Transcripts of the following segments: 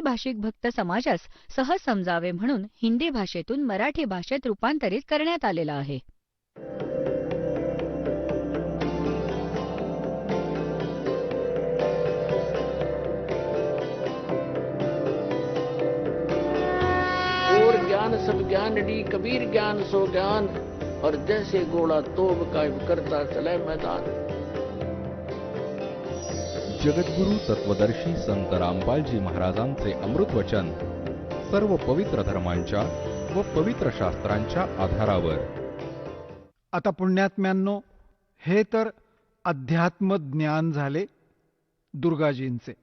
भाषिक भक्त समाजास सहज समजावे म्हणून हिंदी भाषेतून मराठी भाषेत रूपांतरित करण्यात आलेला आहे. और ज्ञान सब ज्ञानड़ी कबीर ज्ञान सो ज्ञान और जैसे घोड़ा तोब कायम करता चले मैदान. जगद्गुरु तत्वदर्शी संत रामपालजी महाराजांचे अमृत वचन सर्व पवित्र धर्मांच्या व पवित्र शास्त्रांच्या आधारावर. आता पुण्यात्म्यांनो, हे तर अध्यात्म ज्ञान झाले दुर्गाजींचे.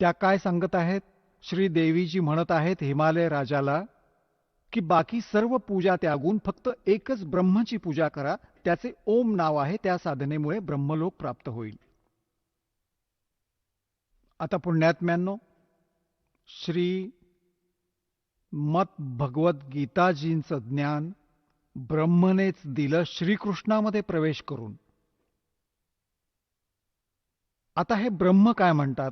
त्या काय सांगत आहेत? श्री देवीजी म्हणत आहेत हिमालय राजाला की बाकी सर्व पूजा त्यागून फक्त एकच ब्रह्मची पूजा करा. त्याचे ओम नाव आहे. त्या साधनेमुळे ब्रह्मलोक प्राप्त होईल. आता पुण्यात्म्यांनो, श्री मत भगवत गीताजींचं ज्ञान ब्रह्मनेच दिलं श्रीकृष्णामध्ये प्रवेश करून. आता हे ब्रह्म काय म्हणतात?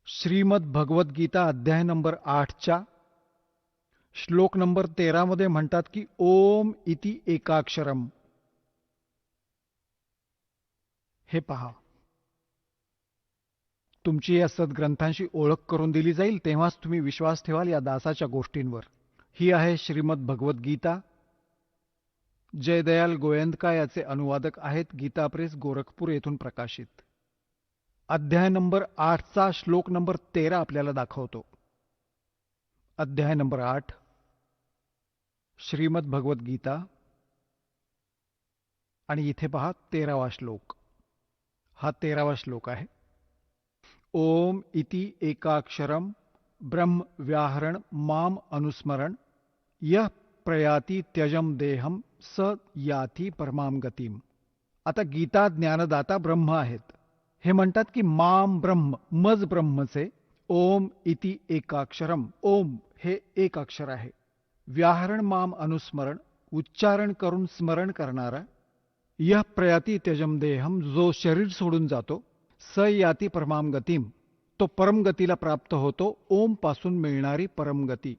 श्रीमद भगवद्गीता अध्याय नंबर 8च्या श्लोक नंबर 13 मध्ये म्हणतात की ओम इति एकाक्षरम. हे पहा, तुमची या सद्ग्रंथांशी ओळख करून दिली जाईल तेव्हाच तुम्ही विश्वास ठेवाल या दासाच्या गोष्टींवर. ही आहे श्रीमद भगवद्गीता. जयदयाल गोयंदका याचे अनुवादक आहेत. गीता प्रेस गोरखपूर येथून प्रकाशित. अध्याय नंबर 8चा श्लोक नंबर 13 आपल्याला दाखवतो. अध्याय नंबर 8 श्रीमद भगवद्गीता आणि इथे पहा 13वा श्लोक. हा 13वा श्लोक आहे. ओम इति एकाक्षरम ब्रह्म व्याहरण माम अनुस्मरण यह प्रयाति त्यजम देहम स याति परमाम गतीम. आता गीता ज्ञानदाता ब्रह्म आहेत. हे म्हणतात की माम ब्रह्म, मज ब्रह्मचे ओम इति एकाक्षरम. ओम हे एक अक्षर आहे. व्याहरण माम अनुस्मरण, उच्चारण करून स्मरण करणारा. यह प्रयाति त्यजम देहम, जो शरीर सोडून जातो. स याति परमाम गतीम, तो परमगतीला प्राप्त होतो. ओम पासून मिळणारी परमगती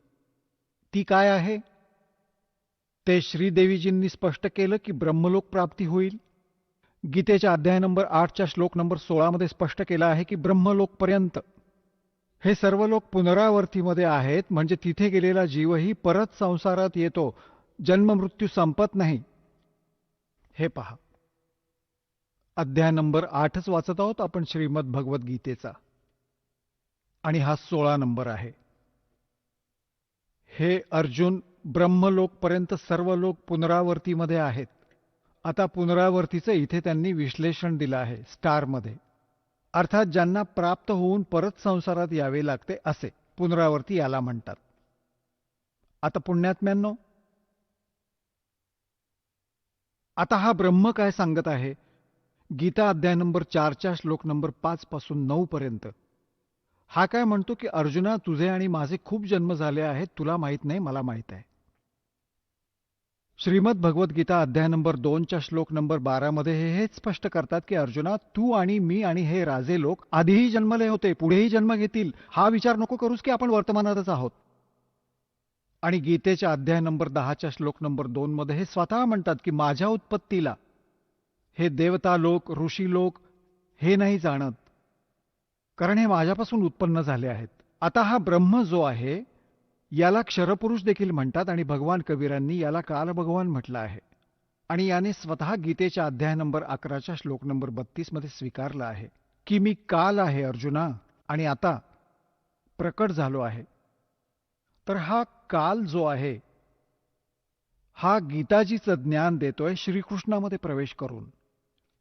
ती काय आहे? ते श्रीदेवीजींनी स्पष्ट केलं की ब्रह्मलोक प्राप्ती होईल. गीतेच्या अध्याय नंबर 8च्या श्लोक नंबर 16 मध्ये स्पष्ट केलं आहे की ब्रह्मलोकपर्यंत हे सर्व लोक पुनरावर्तीमध्ये आहेत. म्हणजे तिथे गेलेला जीवही परत संसारात येतो. जन्म मृत्यू संपत नाही. हे पहा, अध्याय नंबर 8च वाचत आहोत आपण श्रीमद भगवद्गीतेचा आणि हा 16 नंबर आहे. हे अर्जुन, ब्रह्मलोकपर्यंत सर्व लोक पुनरावर्तीमध्ये आहेत. आता पुनरावर्तीचं इथे त्यांनी विश्लेषण दिलं आहे स्टारमध्ये. अर्थात ज्यांना प्राप्त होऊन परत संसारात यावे लागते असे पुनरावर्ती याला म्हणतात. आता पुण्यात्म्यांनो, आता हा ब्रह्म काय सांगत आहे? गीता अध्याय नंबर 4च्या श्लोक नंबर 5 पासून 9 पर्यंत हा काय म्हणतो की अर्जुना, तुझे आणि माझे खूप जन्म झाले आहेत. तुला माहित नाही, मला माहित आहे. श्रीमद भगवद्गीता अध्याय नंबर 2च्या श्लोक नंबर 12 मध्ये हेच स्पष्ट करतात की अर्जुना, तू आणि मी आणि हे राजे लोक आधीही जन्मले होते, पुढेही जन्म घेतील. हा विचार नको करूस की आपण वर्तमानातच आहोत. आणि गीतेच्या अध्याय नंबर 10च्या श्लोक नंबर 2 मध्ये हे स्वतः म्हणतात की माझ्या उत्पत्तीला हे देवता लोक, ऋषी लोक हे नाही जाणत, कारण हे माझ्यापासून उत्पन्न झाले आहेत. आता हा ब्रह्म जो आहे याला क्षरपुरुष देखील म्हणतात आणि भगवान कबीरांनी याला काल भगवान म्हटलं आहे. आणि याने स्वतः गीतेच्या अध्याय नंबर 11च्या श्लोक नंबर 32 मध्ये स्वीकारलं आहे की मी काल आहे अर्जुना आणि आता प्रकट झालो आहे. तर हा काल जो आहे हा गीताजीचं ज्ञान देतोय श्रीकृष्णामध्ये प्रवेश करून.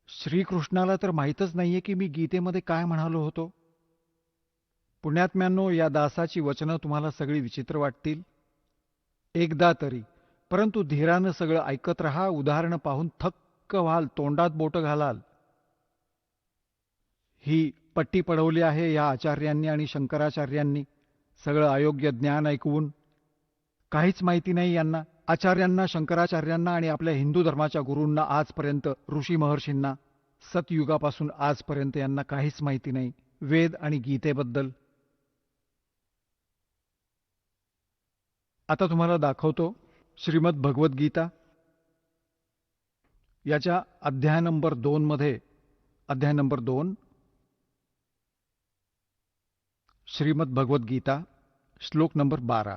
श्रीकृष्णाला तर माहीतच नाहीये की मी गीतेमध्ये काय म्हणालो होतो. पुण्यात्म्यांनो, या दासाची वचनं तुम्हाला सगळी विचित्र वाटतील एकदा तरी, परंतु धीरानं सगळं ऐकत रहा. उदाहरणं पाहून थक्क व्हाल, तोंडात बोटं घालाल. ही पट्टी पडवली आहे या आचार्यांनी आणि शंकराचार्यांनी. सगळं अयोग्य ज्ञान ऐकवून काहीच माहिती नाही यांना. आचार्यांना, शंकराचार्यांना आणि आपल्या हिंदू धर्माच्या गुरूंना आजपर्यंत, ऋषी महर्षींना सतयुगापासून आजपर्यंत यांना काहीच माहिती नाही वेद आणि गीतेबद्दल. आता तुम्हाला दाखवतो श्रीमद भगवद्गीता याच्या अध्याय नंबर 2 मध्ये, अध्याय नंबर 2, श्रीमद भगवद्गीता श्लोक नंबर 12.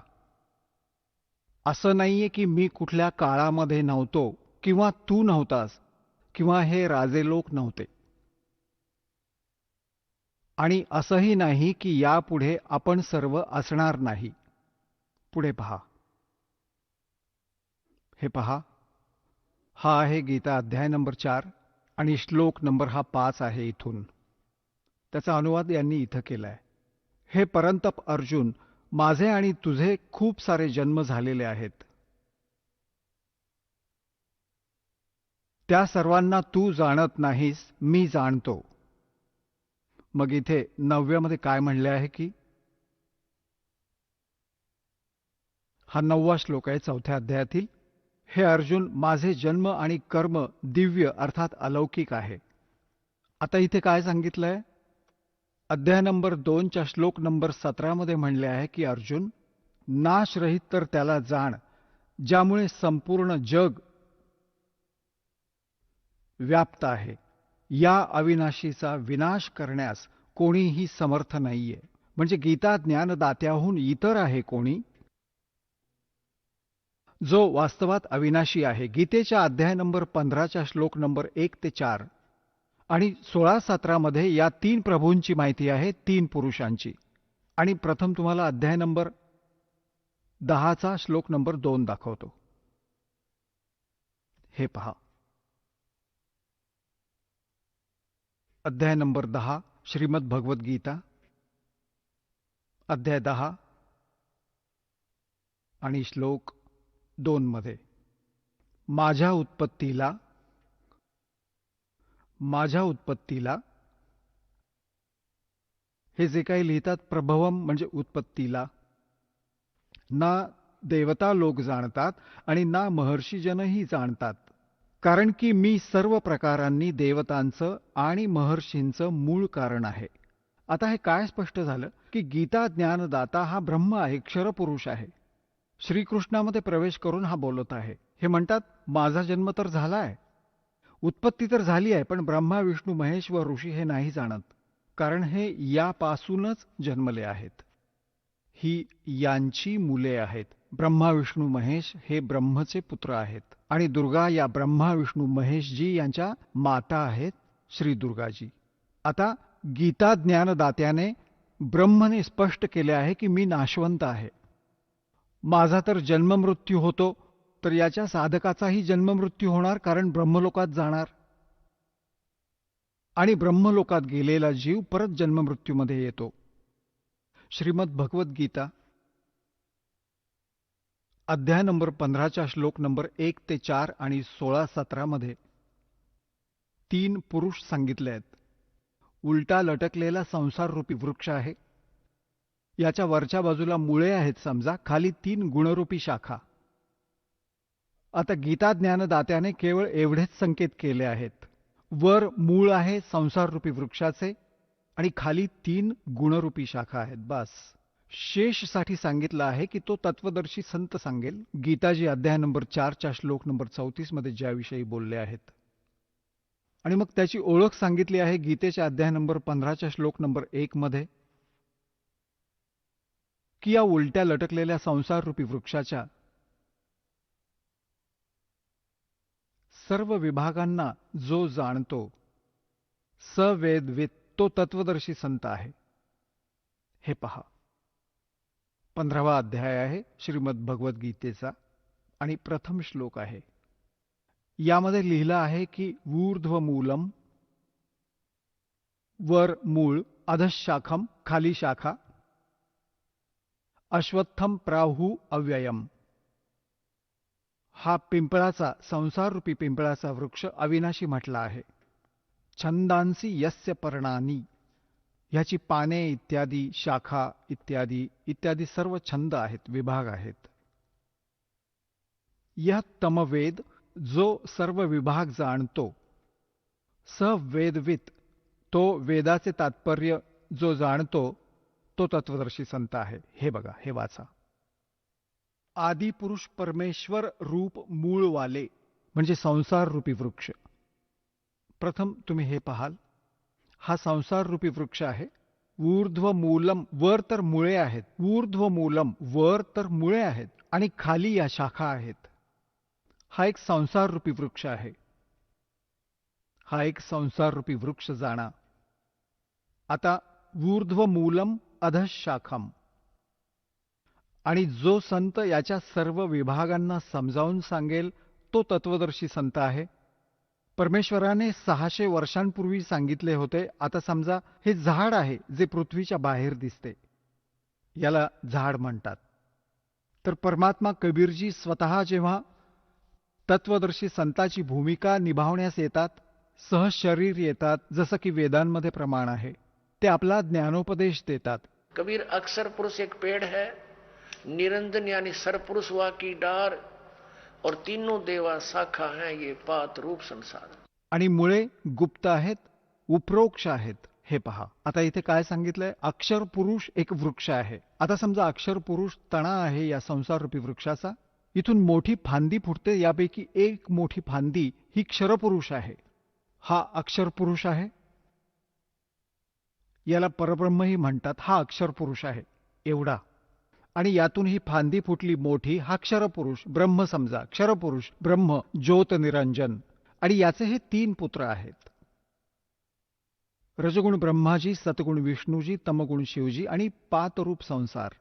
असं नाहीये की मी कुठल्या काळामध्ये नव्हतो किंवा तू नव्हतास किंवा हे राजे लोक नव्हते, आणि असंही नाही की यापुढे आपण सर्व असणार नाही. पुढे पहा, हे पहा, हा आहे गीता अध्याय नंबर 4 आणि श्लोक नंबर हा 5 आहे इथून. त्याचा अनुवाद यांनी इथं केलाय. हे परंतप अर्जुन, माझे आणि तुझे खूप सारे जन्म झालेले आहेत. त्या सर्वांना तू जाणत नाहीस, मी जाणतो. मग इथे 9व्या मध्ये काय म्हणले आहे की, हा 9वा श्लोक आहे 4थ्या अध्यायातील. हे अर्जुन, माझे जन्म आणि कर्म दिव्य अर्थात अलौकिक आहे. आता इथे काय सांगितलंय? अध्याय नंबर 2 च्या श्लोक नंबर 17 मध्ये म्हणले आहे की अर्जुन, नाशरहित तर त्याला जाण ज्यामुळे संपूर्ण जग व्याप्त आहे. या अविनाशीचा विनाश करण्यास कोणीही समर्थ नाहीये. म्हणजे गीता ज्ञानदात्याहून इतर आहे कोणी जो वास्तवात अविनाशी आहे. गीतेच्या अध्याय नंबर 15 च्या श्लोक नंबर 1 ते 4 आणि 16-17 मध्ये या 3 प्रभूंची माहिती आहे, 3 पुरुषांची. आणि प्रथम तुम्हाला अध्याय नंबर 10 चा श्लोक नंबर 2 दाखवतो. हे पहा, अध्याय नंबर 10 श्रीमद भगवद्गीता अध्याय 10 आणि श्लोक 2 मध्ये, माझ्या उत्पत्तीला, हे जे काही लिहितात प्रभवम म्हणजे उत्पत्तीला, ना देवता लोक जाणतात आणि ना महर्षीजनही जाणतात, कारण की मी सर्व प्रकारांनी देवतांचं आणि महर्षींचं मूळ कारण आहे. आता हे काय स्पष्ट झालं की गीता ज्ञानदाता हा ब्रह्म आहे, क्षरपुरुष आहे. श्रीकृष्णामध्ये प्रवेश करून हा बोलत आहे. हे म्हणतात, माझा जन्म तर झालाय, उत्पत्ती तर झाली आहे, पण ब्रह्मा विष्णू महेश व ऋषी हे नाही जाणत, कारण हे यापासूनच जन्मले आहेत. ही यांची मुले आहेत. ब्रह्मा विष्णू महेश हे ब्रह्मचे पुत्र आहेत आणि दुर्गा या ब्रह्मा विष्णू महेशजी यांच्या माता आहेत, श्री दुर्गाजी. आता गीता ज्ञानदात्याने ब्रह्मने स्पष्ट केले आहे की मी नाशवंत आहे. माझा तर जन्ममृत्यू होतो, तर याच्या साधकाचाही जन्ममृत्यू होणार, कारण ब्रह्मलोकात जाणार. आणि ब्रह्मलोकात गेलेला जीव परत जन्ममृत्यूमध्ये येतो. श्रीमद भगवद्गीता अध्याय नंबर 15 च्या श्लोक नंबर 1 ते 4 आणि 16-17 मध्ये 3 पुरुष सांगितले आहेत. उलटा लटकलेला संसार रूपी वृक्ष आहे. याच्या वरच्या बाजूला मुळे आहेत समजा, खाली 3 गुणरूपी शाखा. आता गीता ज्ञानदात्याने केवळ एवढेच संकेत केले आहेत. वर मूळ आहे संसार रूपी वृक्षाचे आणि खाली 3 गुणरूपी शाखा आहेत, बस. शेषसाठी सांगितलं आहे की तो तत्वदर्शी संत सांगेल. गीताजी अध्याय नंबर 4 च्या श्लोक नंबर 34 मध्ये ज्याविषयी बोलले आहेत. आणि मग त्याची ओळख सांगितली आहे गीतेच्या अध्याय नंबर 15 च्या श्लोक नंबर 1 मध्ये, की या उलट्या लटकलेल्या संसार रूपी वृक्षाच्या सर्व विभागांना जो जाणतो, सवेदवित, तो तत्वदर्शी संत आहे. हे पहा, 15वा अध्याय आहे श्रीमद भगवद्गीतेचा आणि प्रथम श्लोक आहे. यामध्ये लिहिलं आहे की ऊर्ध्वमूलम, वर मूळ, अधशाखम, खाली शाखा, अश्वत्थम प्राहु अव्ययम. हा पिंपळाचा, संसाररूपी पिंपळाचा वृक्ष अविनाशी म्हटला आहे. छंदांसी यस्य पर्णानी, ह्याची पाने इत्यादी, शाखा इत्यादी इत्यादी सर्व छंद आहेत, विभाग आहेत. यह तमवेद, जो सर्व विभाग जाणतो, स वेदवित, तो वेदाचे तात्पर्य जो जाणतो, तो तत्वदर्शी संत आहे. हे बघा, हे वाचा. आदिपुरुष परमेश्वर रूप मूळवाले म्हणजे संसार रूपी वृक्ष. प्रथम तुम्ही हे पाहाल, हा संसार रूपी वृक्ष आहे. ऊर्ध्व मूलम, वर तर मुळे आहेत. ऊर्ध्व मूलम, वर तर मुळे आहेत आणि खाली या शाखा आहेत. हा एक संसार रूपी वृक्ष आहे. हा एक संसार रूपी वृक्ष जाणा. आता ऊर्ध्व मूलम अधशाखम, आणि जो संत याच्या सर्व विभागांना समजावून सांगेल तो तत्वदर्शी संत आहे. परमेश्वराने 600 वर्षांपूर्वी सांगितले होते. आता समजा हे झाड आहे जे पृथ्वीच्या बाहेर दिसते, याला झाड म्हणतात. तर परमात्मा कबीरजी स्वतः जेव्हा तत्वदर्शी संताची भूमिका निभावण्यास येतात, सहशरीर येतात, जसं की वेदांमध्ये प्रमाण आहे, ते आपला ज्ञानोपदेश देतात. कबीर अक्षर पुरुष एक पेड़ है, निरंजन यानी सरपुरुष वा की डार, और तीनों देवा शाखा हैं ये पात रूप संसार. आणि मुळे गुप्त आहेत, उपरोक्ष आहेत. हे पहा, आता इथे काय सांगितलंय? अक्षर पुरुष एक वृक्ष आहे. आता समजा अक्षर पुरुष तना आहे या संसार रूपी वृक्षाचा. इथून मोठी फांदी फुटते, यापैकी एक मोठी फांदी ही क्षरपुरुष आहे. हा अक्षर पुरुष आहे, याला परब्रह्मही म्हणतात. हा अक्षर पुरुष आहे एवढा, आणि यातून ही फांदी फुटली मोठी, हा क्षरपुरुष ब्रह्म समजा. क्षरपुरुष ब्रह्म ज्योत निरंजन, आणि याचे हे 3 पुत्र आहेत. रजगुण ब्रह्माजी, सतगुण विष्णूजी, तमगुण शिवजी आणि पातरूप संसार.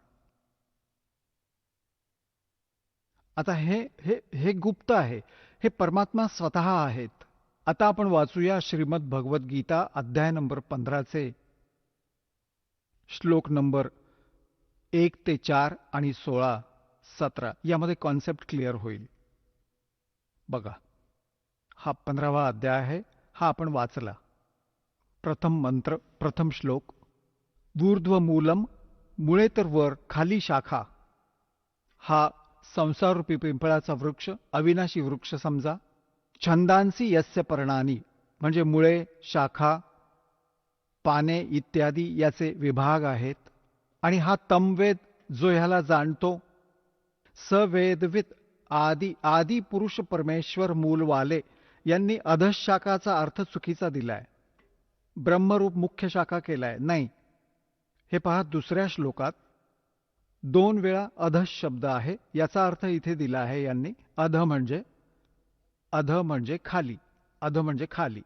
आता हे गुप्त आहे, हे परमात्मा स्वतः आहेत. आता आपण वाचूया श्रीमद भगवत गीता अध्याय नंबर 15 श्लोक नंबर 1 ते 4 आणि 16, 17. यामध्ये कॉन्सेप्ट क्लिअर होईल. बघा, हा 15वा अध्याय आहे. हा आपण वाचला. प्रथम मंत्र, प्रथम श्लोक. ऊर्ध्व मूलम, मुळे तर वर, खाली शाखा. हा संसाररूपी पिंपळाचा वृक्ष, अविनाशी वृक्ष समजा. छंदांसी यस्य पर्णानी, म्हणजे मुळे, शाखा, पाने इत्यादी याचे विभाग आहेत. आणि हा तमवेद, जो ह्याला जाणतो. सवेदवित आदी, आदी पुरुष परमेश्वर मूलवाले यांनी अधशाखाचा अर्थ चुकीचा दिलाय. ब्रह्मरूप मुख्य शाखा केलाय, नाही. हे पहा, दुसऱ्या श्लोकात 2 वेळा अध शब्द आहे. याचा अर्थ इथे दिला आहे यांनी. अध म्हणजे खाली. अध म्हणजे खाली,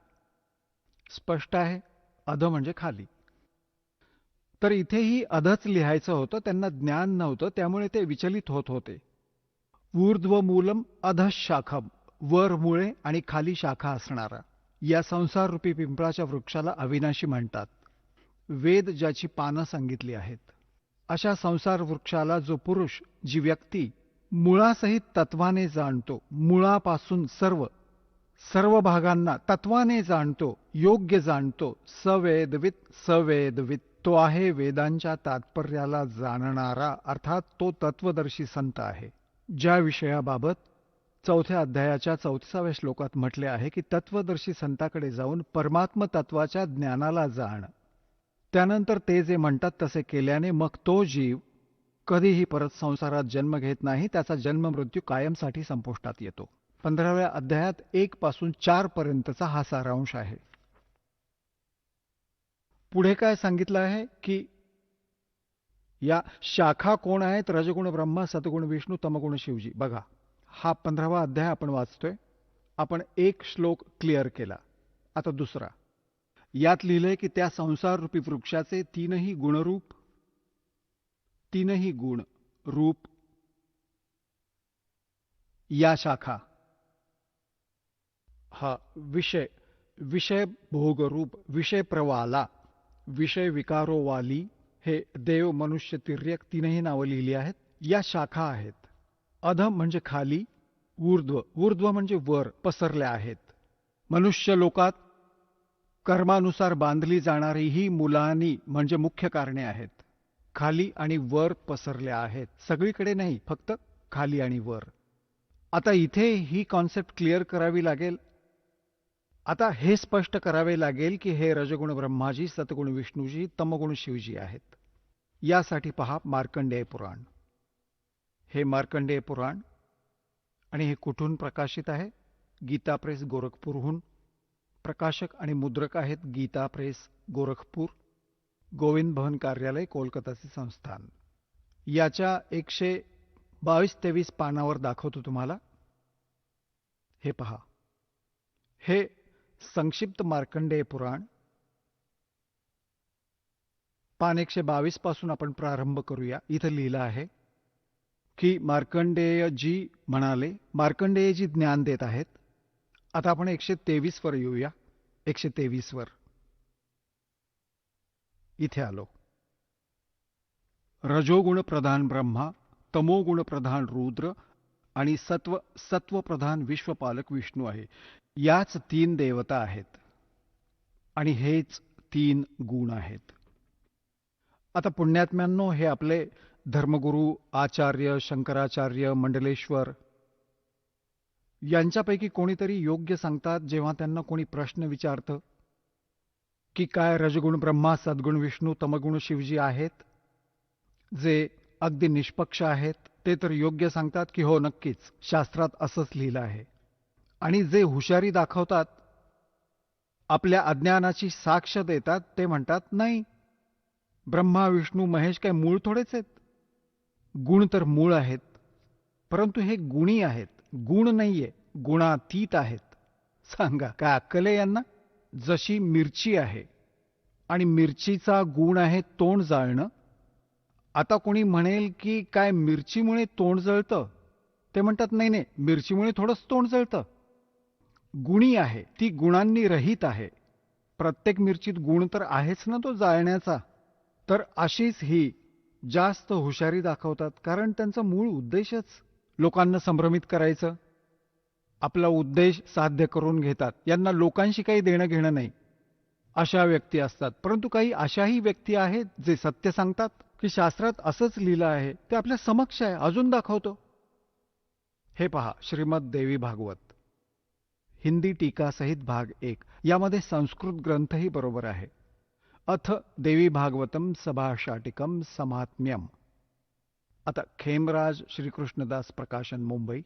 स्पष्ट आहे. अध म्हणजे खाली. तर इथेही अधच लिहायचं होतं. त्यांना ज्ञान नव्हतं, त्यामुळे ते विचलित होत होते. ऊर्ध्व मूलम अधशाखम, वर मुळे आणि खाली शाखा असणारा या संसार रूपी पिंपळाच्या वृक्षाला अविनाशी म्हणतात. वेद ज्याची पानं सांगितली आहेत, अशा संसार वृक्षाला जो पुरुष, जी व्यक्ती मुळासहित तत्वाने जाणतो, मुळापासून सर्व भागांना तत्वाने जाणतो, योग्य जाणतो, सवेदवित, तो आहे वेदांच्या तात्पर्याला जाणणारा, अर्थात तो तत्वदर्शी संत आहे. ज्या विषयाबाबत 4थ्या अध्यायाच्या 34व्या श्लोकात म्हटले आहे की तत्वदर्शी संताकडे जाऊन परमात्म तत्वाच्या ज्ञानाला जाण. त्यानंतर ते जे म्हणतात तसे केल्याने मग तो जीव कधीही परत संसारात जन्म घेत नाही. त्याचा जन्म मृत्यू कायमसाठी संपुष्टात येतो. 15व्या अध्यायात 1 पासून 4 पर्यंतचा हा सारांश आहे. पुढे काय सांगितलं आहे की या शाखा कोण आहेत? रजगुण ब्रह्मा, सतगुण विष्णू, तमगुण शिवजी. बघा, हा 15वा अध्याय आपण वाचतोय. आपण 1 श्लोक क्लिअर केला. आता दुसरा. यात लिहिलंय की त्या संसार रूपी वृक्षाचे 3ही गुणरूप, 3ही गुण रूप या शाखा. हा विषय भोगरूप, विषय प्रवाला, विषय विकारोवाली, हे देव, मनुष्य, तिर्यक 3ही नावं लिहिली आहेत. या शाखा आहेत. अध म्हणजे खाली, ऊर्ध्व म्हणजे वर पसरल्या आहेत. मनुष्य लोकात कर्मानुसार बांधली जाणारी ही मुलानी म्हणजे मुख्य कारणे आहेत. खाली आणि वर पसरल्या आहेत. सगळीकडे नाही, फक्त खाली आणि वर. आता इथे ही कॉन्सेप्ट क्लिअर करावी लागेल. आता हे स्पष्ट करावे लागेल की हे रजगुण ब्रह्माजी, सतगुण विष्णूजी, तमगुण शिवजी आहेत. यासाठी पहा मार्कंडेय पुराण. हे मार्कंडेय पुराण आणि हे कुठून प्रकाशित आहे? गीता प्रेस गोरखपूरहून. प्रकाशक आणि मुद्रक आहेत गीता प्रेस गोरखपूर, गोविंद भवन कार्यालय, कोलकाताचे संस्थान. याच्या 122-23 पानावर दाखवतो तुम्हाला. हे पहा, हे संक्षिप्त मार्कंडेय पुराण. पान 122 पासून आपण प्रारंभ करूया. इथं लिहिलं आहे की मार्कंडेयजी म्हणाले, मार्कंडेयजी ज्ञान देत आहेत. आता आपण 123 वर येऊया. 123 वर इथे आलो. रजोगुण प्रधान ब्रह्मा, तमोगुण प्रधान रुद्र आणि सत्वप्रधान विश्वपालक विष्णू आहे. याच 3 देवता आहेत आणि हेच 3 गुण आहेत. आता पुण्यात्म्यांनो, हे आपले धर्मगुरू आचार्य शंकराचार्य मंडलेश्वर यांच्यापैकी कोणीतरी योग्य सांगतात जेव्हा त्यांना कोणी प्रश्न विचारतं की काय रजगुण ब्रह्मा, सद्गुण विष्णू, तमगुण शिवजी आहेत जे अगदी निष्पक्ष आहेत. ते तर योग्य सांगतात की हो नक्कीच शास्त्रात असंच लिहिलं आहे. आणि जे हुशारी दाखवतात, आपल्या अज्ञानाची साक्ष देतात, ते म्हणतात नाही, ब्रह्मा विष्णू महेश काय मूळ थोडेच आहेत. गुण तर मूळ आहेत, परंतु हे गुणी आहेत, गुण नाहीये, गुणातीत आहेत. सांगा काय अक्कल आहे यांना? जशी मिरची आहे आणि मिरचीचा गुण आहे तोंड जाळणं. आता कोणी म्हणेल की काय मिरचीमुळे तोंड जळतं? ते म्हणतात नाही नाही, मिरचीमुळे थोडंच तोंड जळतं. गुणी आहे, ती गुणांनी रहित आहे. प्रत्येक मिरचीत गुण तर आहेच ना तो जाळण्याचा. तर अशीच ही जास्त हुशारी दाखवतात, कारण त्यांचा मूळ उद्देशच लोकांना संभ्रमित करायचं. आपला उद्देश साध्य करून घेतात. यांना लोकांशी काही देणं घेणं नाही, अशा व्यक्ती असतात. परंतु काही अशाही व्यक्ती आहेत जे सत्य सांगतात की शास्त्रात असंच लिहिलं आहे, ते आपल्या समक्ष आहे, अजून दाखवतो. हे पहा, श्रीमद देवी भागवत हिंदी टीका सहित भाग 1. यामध्ये संस्कृत ग्रंथही बरोबर आहे. अथ देवी भागवतम सभाषाटिकम समात्म्यम. आता खेमराज श्रीकृष्णदास प्रकाशन मुंबई.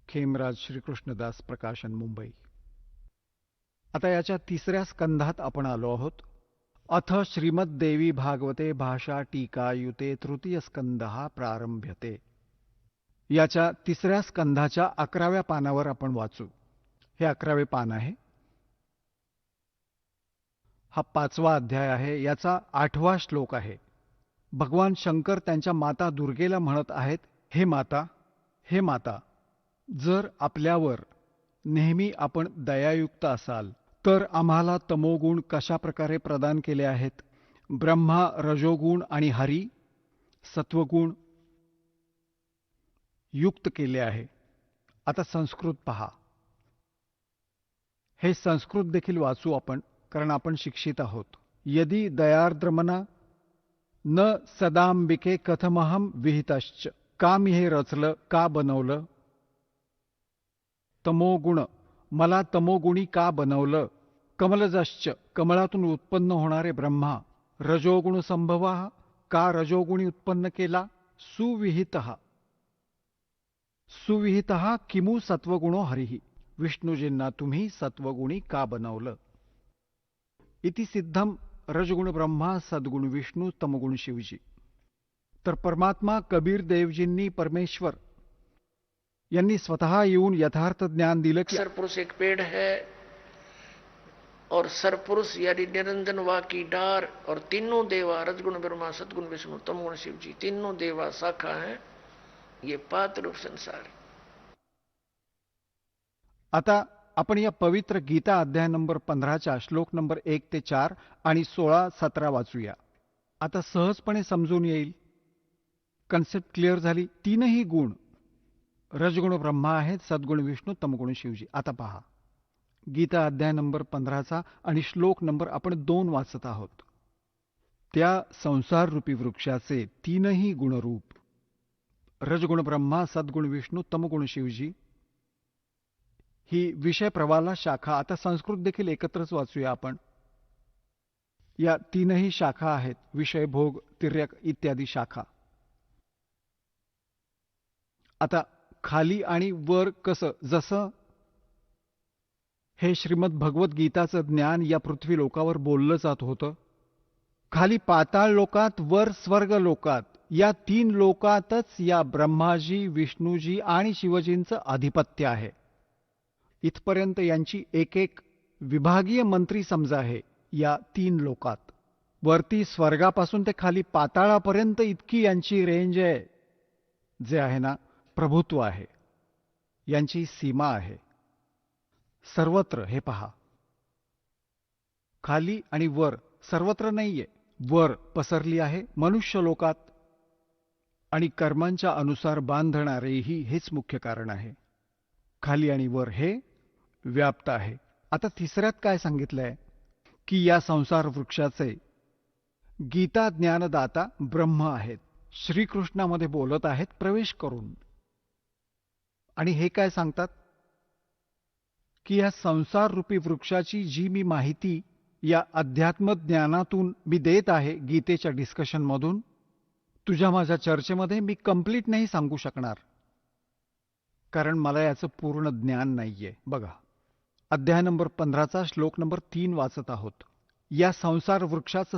खेमराज श्रीकृष्णदास प्रकाशन मुंबई. आता याच्या 3ऱ्या स्कंधात आपण आलो आहोत. अथ श्रीमद देवी भागवते भाषा टीकायुते तृतीय स्कंदः प्रारंभ्यते. याच्या 3ऱ्या स्कंधाच्या 11व्या पानावर आपण वाचू. हे 11वे पान आहे. हा 5वा अध्याय आहे. याचा 8वा श्लोक आहे. भगवान शंकर त्यांच्या माता दुर्गेला म्हणत आहेत, हे माता, हे माता, जर आपल्यावर नेहमी आपण दयायुक्त असाल तर आम्हाला तमोगुण कशा प्रकारे प्रदान केले आहेत? ब्रह्मा रजोगुण आणि हरी सत्वगुण युक्त केले आहे. आता संस्कृत पहा. हे संस्कृत देखील वाचू आपण, कारण आपण शिक्षित आहोत. यदि दयार्द्रमना न सदांबिके कथमहम विहितश्च. का मी हे रचलं, का बनवलं? तमोगुण, मला तमोगुणी का बनवलं? कमलजश्च, कमळातून उत्पन्न होणारे ब्रह्मा. रजोगुण संभवा, का रजोगुणी उत्पन्न केला? सुविहितः, सुविहितः किमु सत्वगुणो हरिः. विष्णूजींना तुम्ही सत्वगुणी का बनवलं? इति सिद्धम रजगुण ब्रह्मा, सद्गुण विष्णू, तमगुण शिवजी. तर परमात्मा कबीर देवजींनी, परमेश्वर यांनी स्वतः येऊन यथार्थ ज्ञान दिलं की सरपुरुष एक पेड़ है और सरपुरुष यानी निरंजन वा की डार, और तीनों देवा रजगुण ब्रह्मा, सद्गुण विष्णु, तमगुण शिवजी, तीनों देवा शाखा हैं. ये पात रूप संसार. आता आपण या पवित्र गीता अध्याय नंबर 15च्या श्लोक नंबर 1 ते 4 आणि 16-17 वाचूया. आता सहजपणे समजून येईल. कन्सेप्ट क्लिअर झाली. 3ही गुण रजगुण ब्रह्मा आहेत, सद्गुण विष्णू, तमगुण शिवजी. आता पहा, गीता अध्याय नंबर 15चा आणि श्लोक नंबर आपण 2 वाचत आहोत. त्या संसार रूपी वृक्षाचे 3ही गुणरूप रजगुण ब्रह्मा, सद्गुण विष्णू, तमगुण शिवजी ही विषय प्रवाला शाखा. आता संस्कृत देखील एकत्रच वाचूया आपण. या 3ही शाखा आहेत, विषय, भोग, तिर्यक इत्यादी शाखा. आता खाली आणि वर कसं? जसं हे श्रीमद भगवद्गीताचं ज्ञान या पृथ्वी लोकावर बोललं जात होतं. खाली पाताळ लोकात, वर स्वर्ग लोकात, या 3 लोकातच या ब्रह्माजी, विष्णूजी आणि शिवजींचं आधिपत्य आहे. इथपर्यंत यांची एक एक विभागीय मंत्री समजा आहे या 3 लोकात. वरती स्वर्गापासून ते खाली पाताळापर्यंत इतकी यांची रेंज आहे, जे आहे ना प्रभुत्व आहे, यांची सीमा आहे. सर्वत्र हे पहा, खाली आणि वर सर्वत्र नाहीये. वर पसरली आहे मनुष्य लोकात, आणि कर्मांच्या अनुसार बांधणारेही हेच मुख्य कारण आहे. खाली आणि वर हे व्याप्त आहे. आता तिसऱ्यात काय सांगितलंय की या संसार वृक्षाचे गीता ज्ञानदाता ब्रह्म आहेत. श्रीकृष्णामध्ये बोलत आहेत प्रवेश करून. आणि हे काय सांगतात की या संसार रूपी वृक्षाची जी मी माहिती या अध्यात्म ज्ञानातून मी देत आहे, गीतेच्या डिस्कशनमधून, तुझ्या माझ्या चर्चेमध्ये मी कंप्लीट नाही सांगू शकणार, कारण मला याचं पूर्ण ज्ञान नाहीये. बघा, अध्याय नंबर 15चा श्लोक नंबर 3 वाचत आहोत. या संसार वृक्षाचं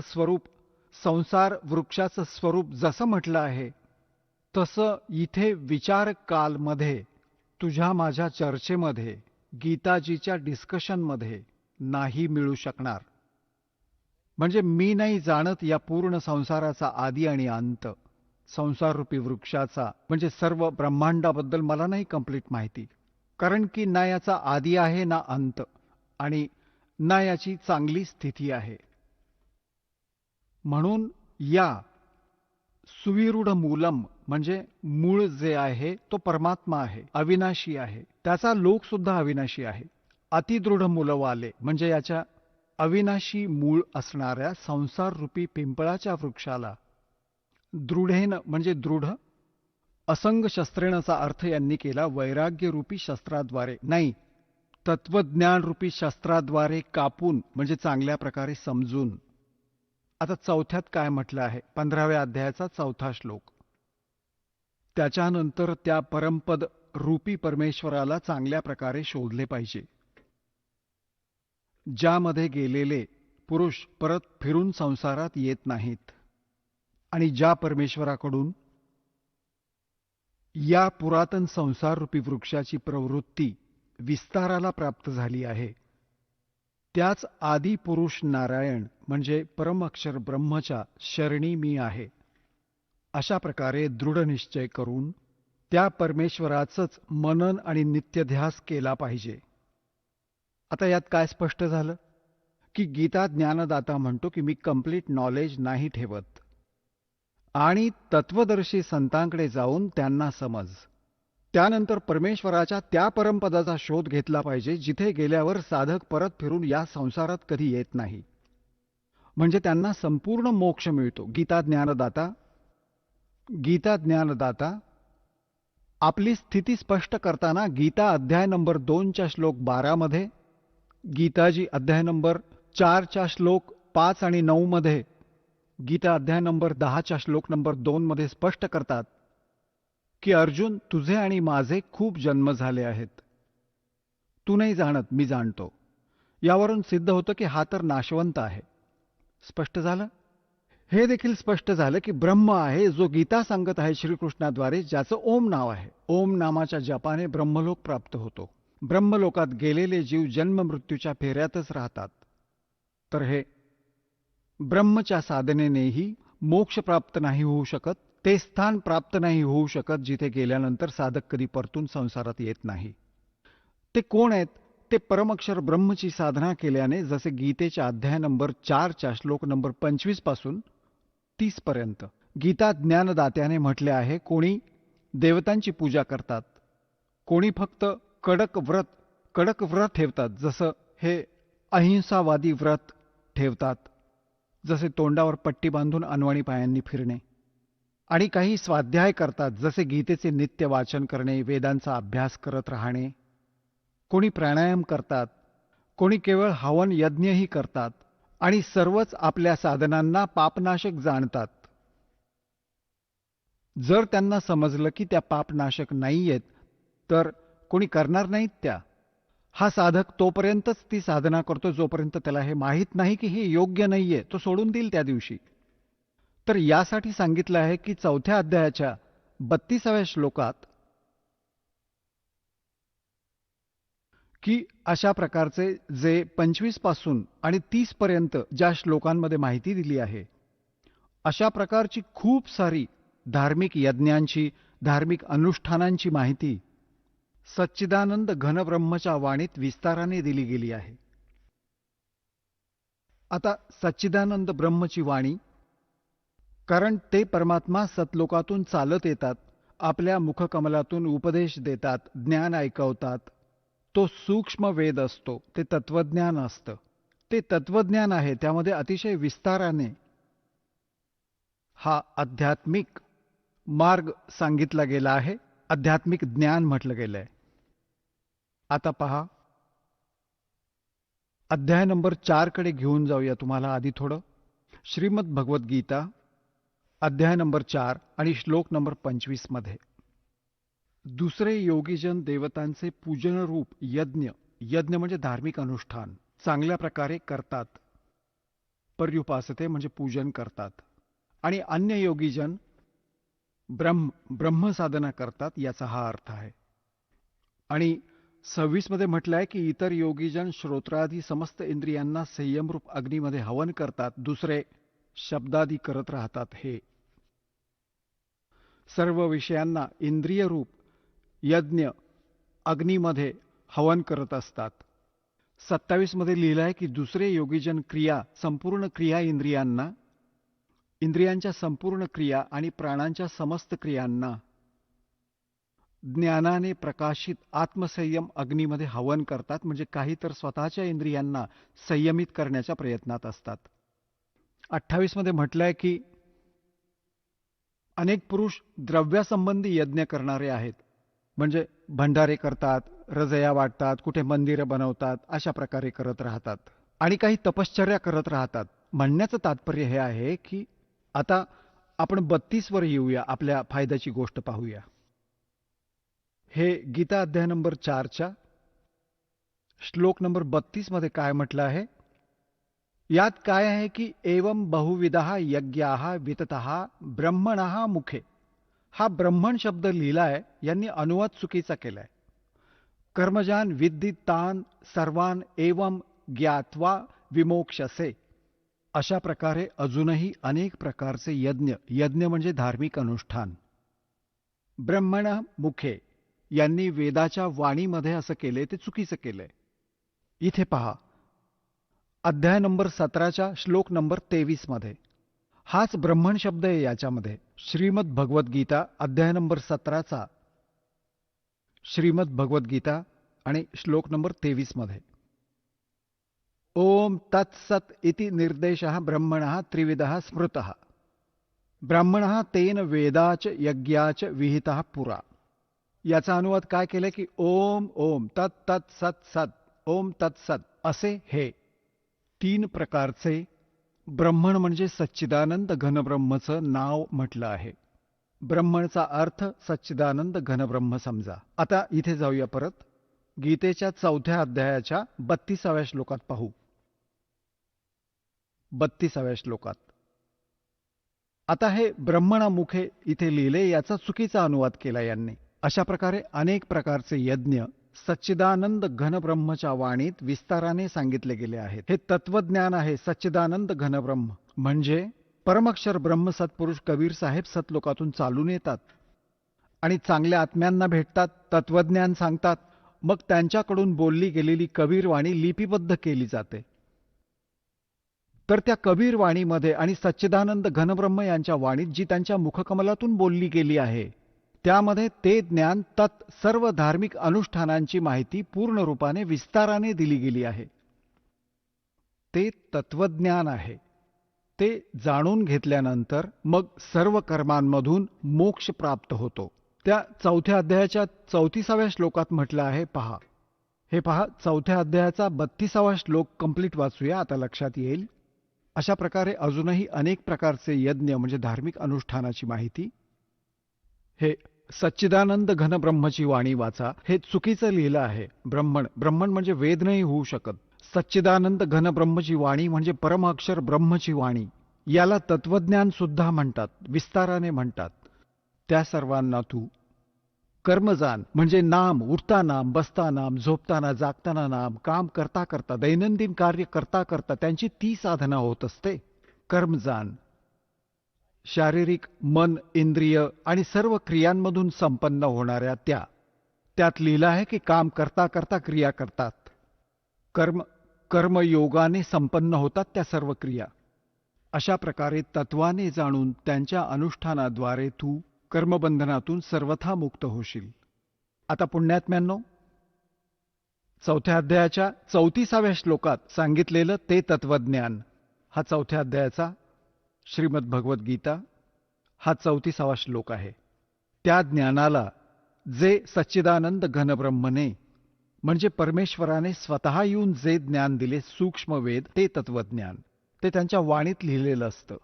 स्वरूप जसं म्हटलं आहे तसं इथे विचार कालमध्ये, तुझ्या माझ्या चर्चेमध्ये, गीताजीच्या डिस्कशनमध्ये नाही मिळू शकणार. म्हणजे मी नाही जाणत या पूर्ण संसाराचा आदी आणि अंत. संसार रूपी वृक्षाचा म्हणजे सर्व ब्रह्मांडाबद्दल मला नाही कंप्लीट माहिती, कारण की ना याचा आदी आहे ना अंत, आणि ना याची चांगली स्थिती आहे. म्हणून या सुविरूढ मूलम म्हणजे मूळ जे आहे तो परमात्मा आहे, अविनाशी आहे. त्याचा लोक सुद्धा अविनाशी आहे. अतिदृढ मूलवाले म्हणजे याच्या अविनाशी मूळ असणाऱ्या संसार रूपी पिंपळाच्या वृक्षाला दृढेन म्हणजे दृढ, असंग शस्त्रेणचा अर्थ यांनी केला वैराग्य रूपी शस्त्राद्वारे नाही, तत्वज्ञान रूपी शस्त्राद्वारे कापून म्हणजे चांगल्या प्रकारे समजून. आता चौथ्यात काय म्हटलं आहे? 15व्या अध्यायाचा 4था श्लोक. त्याच्यानंतर त्या परमपद रूपी परमेश्वराला चांगल्या प्रकारे शोधले पाहिजे, ज्यामध्ये गेलेले पुरुष परत फिरून संसारात येत नाहीत, आणि ज्या परमेश्वराकडून या पुरातन संसार रूपी वृक्षाची प्रवृत्ती विस्ताराला प्राप्त झाली आहे, त्याच आदी पुरुष नारायण म्हणजे परमअक्षर ब्रह्मच्या शरणी मी आहे, अशा प्रकारे दृढ निश्चय करून त्या परमेश्वराचंच मनन आणि नित्यध्यास केला पाहिजे. आता यात काय स्पष्ट झालं की गीता ज्ञानदाता म्हणतो की मी कंप्लीट नॉलेज नाही ठेवत, आणि तत्वदर्शी संतांकडे जाऊन त्यांना समज. त्यानंतर परमेश्वराच्या त्या परमपदाचा शोध घेतला पाहिजे जिथे गेल्यावर साधक परत फिरून या संसारात कधी येत नाही, म्हणजे त्यांना संपूर्ण मोक्ष मिळतो. गीता ज्ञानदाता आपली स्थिती स्पष्ट करताना गीता अध्याय नंबर 2च्या श्लोक 12 मध्ये, गीताजी अध्याय नंबर 4च्या श्लोक 5 आणि 9 मध्ये, गीता अध्याय नंबर 10च्या श्लोक नंबर 2 मध्ये स्पष्ट करतात की अर्जुन, तुझे आणि माझे खूप जन्म झाले आहेत. तू नाही जाणत, मी जाणतो. यावरून सिद्ध होतं की हा तर नाशवंत आहे. स्पष्ट झालं. हे देखील स्पष्ट झालं की ब्रह्म आहे जो गीता सांगत आहे श्रीकृष्णाद्वारे, ज्याचं ओम नाव आहे. ओम नामाच्या जपाने ब्रह्मलोक प्राप्त होतो. ब्रह्मलोकात गेलेले जीव जन्म मृत्यूच्या फेऱ्यातच राहतात. तर हे ब्रह्मच्या साधनेनेही मोक्ष प्राप्त नाही होऊ शकत, ते स्थान प्राप्त नाही होऊ शकत जिथे गेल्यानंतर साधक कधी परतून संसारात येत नाही. ते कोण आहेत? ते परमअक्षर ब्रह्मची साधना केल्याने, जसे गीतेच्या अध्याय नंबर 4च्या श्लोक नंबर 25 पासून 30 पर्यंत गीता ज्ञानदात्याने म्हटले आहे. कोणी देवतांची पूजा करतात, कोणी फक्त कडक व्रत ठेवतात, जसं हे अहिंसावादी व्रत ठेवतात, जसे तोंडावर पट्टी बांधून अनवाणी पायांनी फिरणे, आणि काही स्वाध्याय करतात, जसे गीतेचे नित्य वाचन करणे, वेदांचा अभ्यास करत राहणे. कोणी प्राणायाम करतात, कोणी केवळ हवन यज्ञही करतात, आणि सर्वच आपल्या साधनांना पापनाशक जाणतात. जर त्यांना समजलं की त्या पापनाशक नाहीयेत तर कोणी करणार नाहीत त्या. हा साधक तोपर्यंतच ती साधना करतो जोपर्यंत त्याला हे माहीत नाही की हे योग्य नाहीये. तो सोडून देईल त्या दिवशी. तर यासाठी सांगितलं आहे की 4थ्या अध्यायाच्या 32व्या श्लोकात की अशा प्रकारचे जे 25 पासून आणि 30 पर्यंत ज्या श्लोकांमध्ये माहिती दिली आहे, अशा प्रकारची खूप सारी धार्मिक यज्ञांची, धार्मिक अनुष्ठानांची माहिती सच्चिदानंद घनब्रह्मच्या वाणीत विस्ताराने दिली गेली आहे. आता सच्चिदानंद ब्रह्मची वाणी, कारण ते परमात्मा सतलोकातून चालत येतात, आपल्या मुखकमलातून उपदेश देतात, ज्ञान ऐकवतात. तो सूक्ष्म वेद असतो, ते तत्वज्ञान असतं. ते तत्वज्ञान आहे, त्यामध्ये अतिशय विस्ताराने हा आध्यात्मिक मार्ग सांगितला गेला आहे, आध्यात्मिक ज्ञान म्हटलं गेलंय. आता पहा, अध्याय नंबर 4 कडे घेऊन जाऊया तुम्हाला आधी थोडं. श्रीमद भगवद्गीता अध्याय नंबर 4 आणि श्लोक नंबर 25 मध्ये दुसरे योगीजन देवतांचे पूजनरूप यज्ञ, यज्ञ म्हणजे धार्मिक अनुष्ठान, चांगल्या प्रकारे करतात. पर्युपासते म्हणजे पूजन करतात. आणि अन्य योगीजन ब्रह्मसाधना करतात, याचा हा अर्थ आहे. आणि 26 मध्ये म्हटलं आहे की इतर योगीजन श्रोत्रादी समस्त इंद्रियांना संयमरूप अग्नीमध्ये हवन करतात, दुसरे शब्दादी करत राहतात. हे सर्व विषयांना इंद्रियरूप यज्ञ अग्नीमध्ये हवन करत असतात. 27 मध्ये लिहिलं आहे की दुसरे योगीजन क्रिया, संपूर्ण क्रिया इंद्रियांना, इंद्रियांच्या संपूर्ण क्रिया आणि प्राणांच्या समस्त क्रियांना ज्ञानाने प्रकाशित आत्मसंयम अग्नीमध्ये हवन करतात. म्हणजे काही तर स्वतःच्या इंद्रियांना संयमित करण्याच्या प्रयत्नात असतात. 28 मध्ये म्हटलंय की अनेक पुरुष द्रव्यासंबंधी यज्ञ करणारे आहेत, म्हणजे भंडारे करतात, रजया वाटतात, कुठे मंदिरं बनवतात, अशा प्रकारे करत राहतात. आणि काही तपश्चर्या करत राहतात. म्हणण्याचं तात्पर्य हे आहे की आता आपण 32 वर येऊया, आपल्या फायद्याची गोष्ट पाहूया. हे गीता अध्याय नंबर 4च्या श्लोक नंबर 32 मध्ये काय म्हटलं आहे, यात काय आहे की एवं बहुविधः यज्ञाः विततः ब्रह्मणः मुखे. हा ब्रह्मण शब्द लिहिलाय, यांनी अनुवाद चुकीचा केलाय. कर्मजान विद्धि तान सर्वान एवं ज्ञात्वा विमोक्षसे. अशा प्रकारे अजूनही अनेक प्रकारचे यज्ञ, यज्ञ म्हणजे धार्मिक अनुष्ठान, ब्रह्मण मुखे यांनी वेदाच्या वाणीमध्ये असं केले, ते चुकीचं केलंय. इथे पहा, अध्याय नंबर 17च्या श्लोक नंबर 23 मध्ये हाच ब्रह्मण शब्द आहे. याच्यामध्ये श्रीमद भगवद्गीता अध्याय नंबर 17चा श्रीमद भगवद्गीता आणि श्लोक नंबर 23 मध्ये ओम तत्सत इति निर्देशः ब्रह्मणः त्रिविधः स्मृतः ब्राह्मणः तेन वेदाच यज्ञाच विहितः पुरा. याचा अनुवाद काय केले की ओम ओम तत् तत् सत सत ओम तत्सत असे हे 3 प्रकारचे ब्रह्मण म्हणजे सच्चिदानंद घनब्रह्मचं नाव म्हटलं आहे. ब्रह्मणचा अर्थ सच्चिदानंद घनब्रह्म समजा. आता इथे जाऊया परत, गीतेच्या 4थ्या अध्यायाच्या 32व्या श्लोकात पाहू. 32व्या श्लोकात आता हे ब्रह्मणामुखे इथे लिहिले, याचा चुकीचा अनुवाद केला यांनी. अशा प्रकारे अनेक प्रकारचे यज्ञ सच्चिदानंद घनब्रह्मच्या वाणीत विस्ताराने सांगितले गेले आहेत. हे तत्वज्ञान आहे. सच्चिदानंद घनब्रह्म म्हणजे परमक्षर ब्रह्म सत्पुरुष कबीर साहेब सतलोकातून चालून येतात आणि चांगल्या आत्म्यांना भेटतात, तत्वज्ञान सांगतात. मग त्यांच्याकडून बोलली गेलेली कबीर वाणी लिपिबद्ध केली जाते. तर त्या कबीर वाणीमध्ये आणि सच्चिदानंद घनब्रह्म यांच्या वाणीत जी त्यांच्या मुखकमलातून बोलली गेली आहे, त्यामध्ये ते ज्ञान, तत् सर्व धार्मिक अनुष्ठानांची माहिती पूर्ण रूपाने विस्ताराने दिली गेली आहे. ते तत्वज्ञान आहे. ते जाणून घेतल्यानंतर मग सर्व कर्मांमधून मोक्ष प्राप्त होतो. त्या 4थ्या अध्यायाच्या 34व्या श्लोकात म्हटलं आहे, पहा. हे पहा, 4थ्या अध्यायाचा 32वा श्लोक कंप्लीट वाचूया, आता लक्षात येईल. अशा प्रकारे अजूनही अनेक प्रकारचे यज्ञ म्हणजे धार्मिक अनुष्ठानाची माहिती हे सच्चिदानंद घन ब्रह्मची वाणी वाचा, हे चुकीचं लिहिलं आहे. ब्रह्मण ब्रह्मण म्हणजे वेद नाही होऊ शकत. सच्चिदानंद घन ब्रह्मची वाणी म्हणजे परम अक्षर ब्रह्मची वाणी. याला तत्वज्ञान सुद्धा म्हणतात, विस्ताराने म्हणतात. त्या सर्वांना तू कर्मजान म्हणजे नाम, उठता नाम, बसता नाम, झोपताना जागताना नाम, काम करता करता, दैनंदिन कार्य करता करता त्यांची ती साधना होत असते. कर्मजान शारीरिक, मन, इंद्रिय आणि सर्व क्रियांमधून संपन्न होणाऱ्या त्यात लिहिलं आहे की काम करता करता क्रिया करतात. कर्मयोगाने संपन्न होतात त्या सर्व क्रिया. अशा प्रकारे तत्वाने जाणून त्यांच्या अनुष्ठानाद्वारे तू कर्मबंधनातून सर्वथा मुक्त होशील. आता पुण्यात्म्यांनो, 4थ्या अध्यायाच्या 34व्या श्लोकात सांगितलेलं ते तत्वज्ञान, हा 4थ्या अध्यायाचा श्रीमद भगवत गीता हा 34वा श्लोक आहे. त्या ज्ञानाला जे सच्चिदानंद घनब्रह्मने म्हणजे परमेश्वराने स्वतः येऊन जे ज्ञान दिले, सूक्ष्म वेद, ते तत्वज्ञान, ते त्यांच्या वाणीत लिहिलेलं असतं.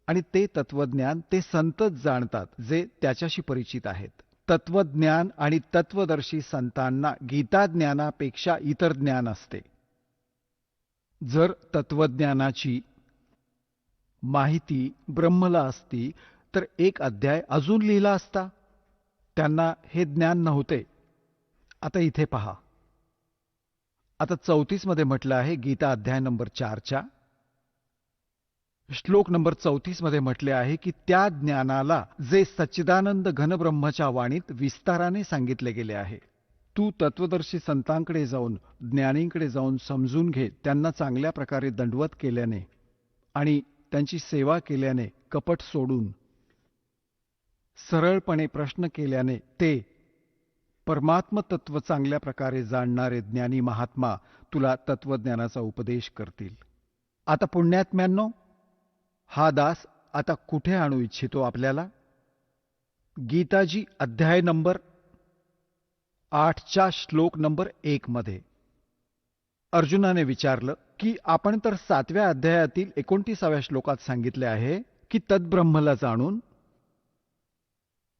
आणि ते तत्वज्ञान ते संतच जाणतात जे त्याच्याशी परिचित आहेत. तत्वज्ञान आणि तत्वदर्शी संतांना गीता ज्ञानापेक्षा इतर ज्ञान असते. जर तत्वज्ञानाची माहिती ब्रह्मला असती तर एक अध्याय अजून लिहिला असता. त्यांना हे ज्ञान नव्हते. आता इथे पहा, आता 34 मध्ये म्हटलं आहे, गीता अध्याय नंबर 4च्या श्लोक नंबर 34 मध्ये म्हटले आहे की त्या ज्ञानाला जे सच्चिदानंद घनब्रह्मच्या वाणीत विस्ताराने सांगितले गेले आहे. तू तत्वदर्शी संतांकडे जाऊन, ज्ञानींकडे जाऊन समजून घे. त्यांना चांगल्या प्रकारे दंडवत केल्याने आणि त्यांची सेवा केल्याने, कपट सोडून सरळपणे प्रश्न केल्याने ते परमात्म तत्व चांगल्या प्रकारे जाणणारे ज्ञानी महात्मा तुला तत्वज्ञानाचा उपदेश करतील. आता पुण्यात्म्यांनो, हा दास आता कुठे आणू इच्छितो आपल्याला? गीताजी अध्याय नंबर 8च्या श्लोक नंबर 1 मध्ये. अर्जुनाने विचारलं की आपण तर 7व्या अध्यायातील 29व्या श्लोकात सांगितले आहे की तद्ब्रह्मला जाणून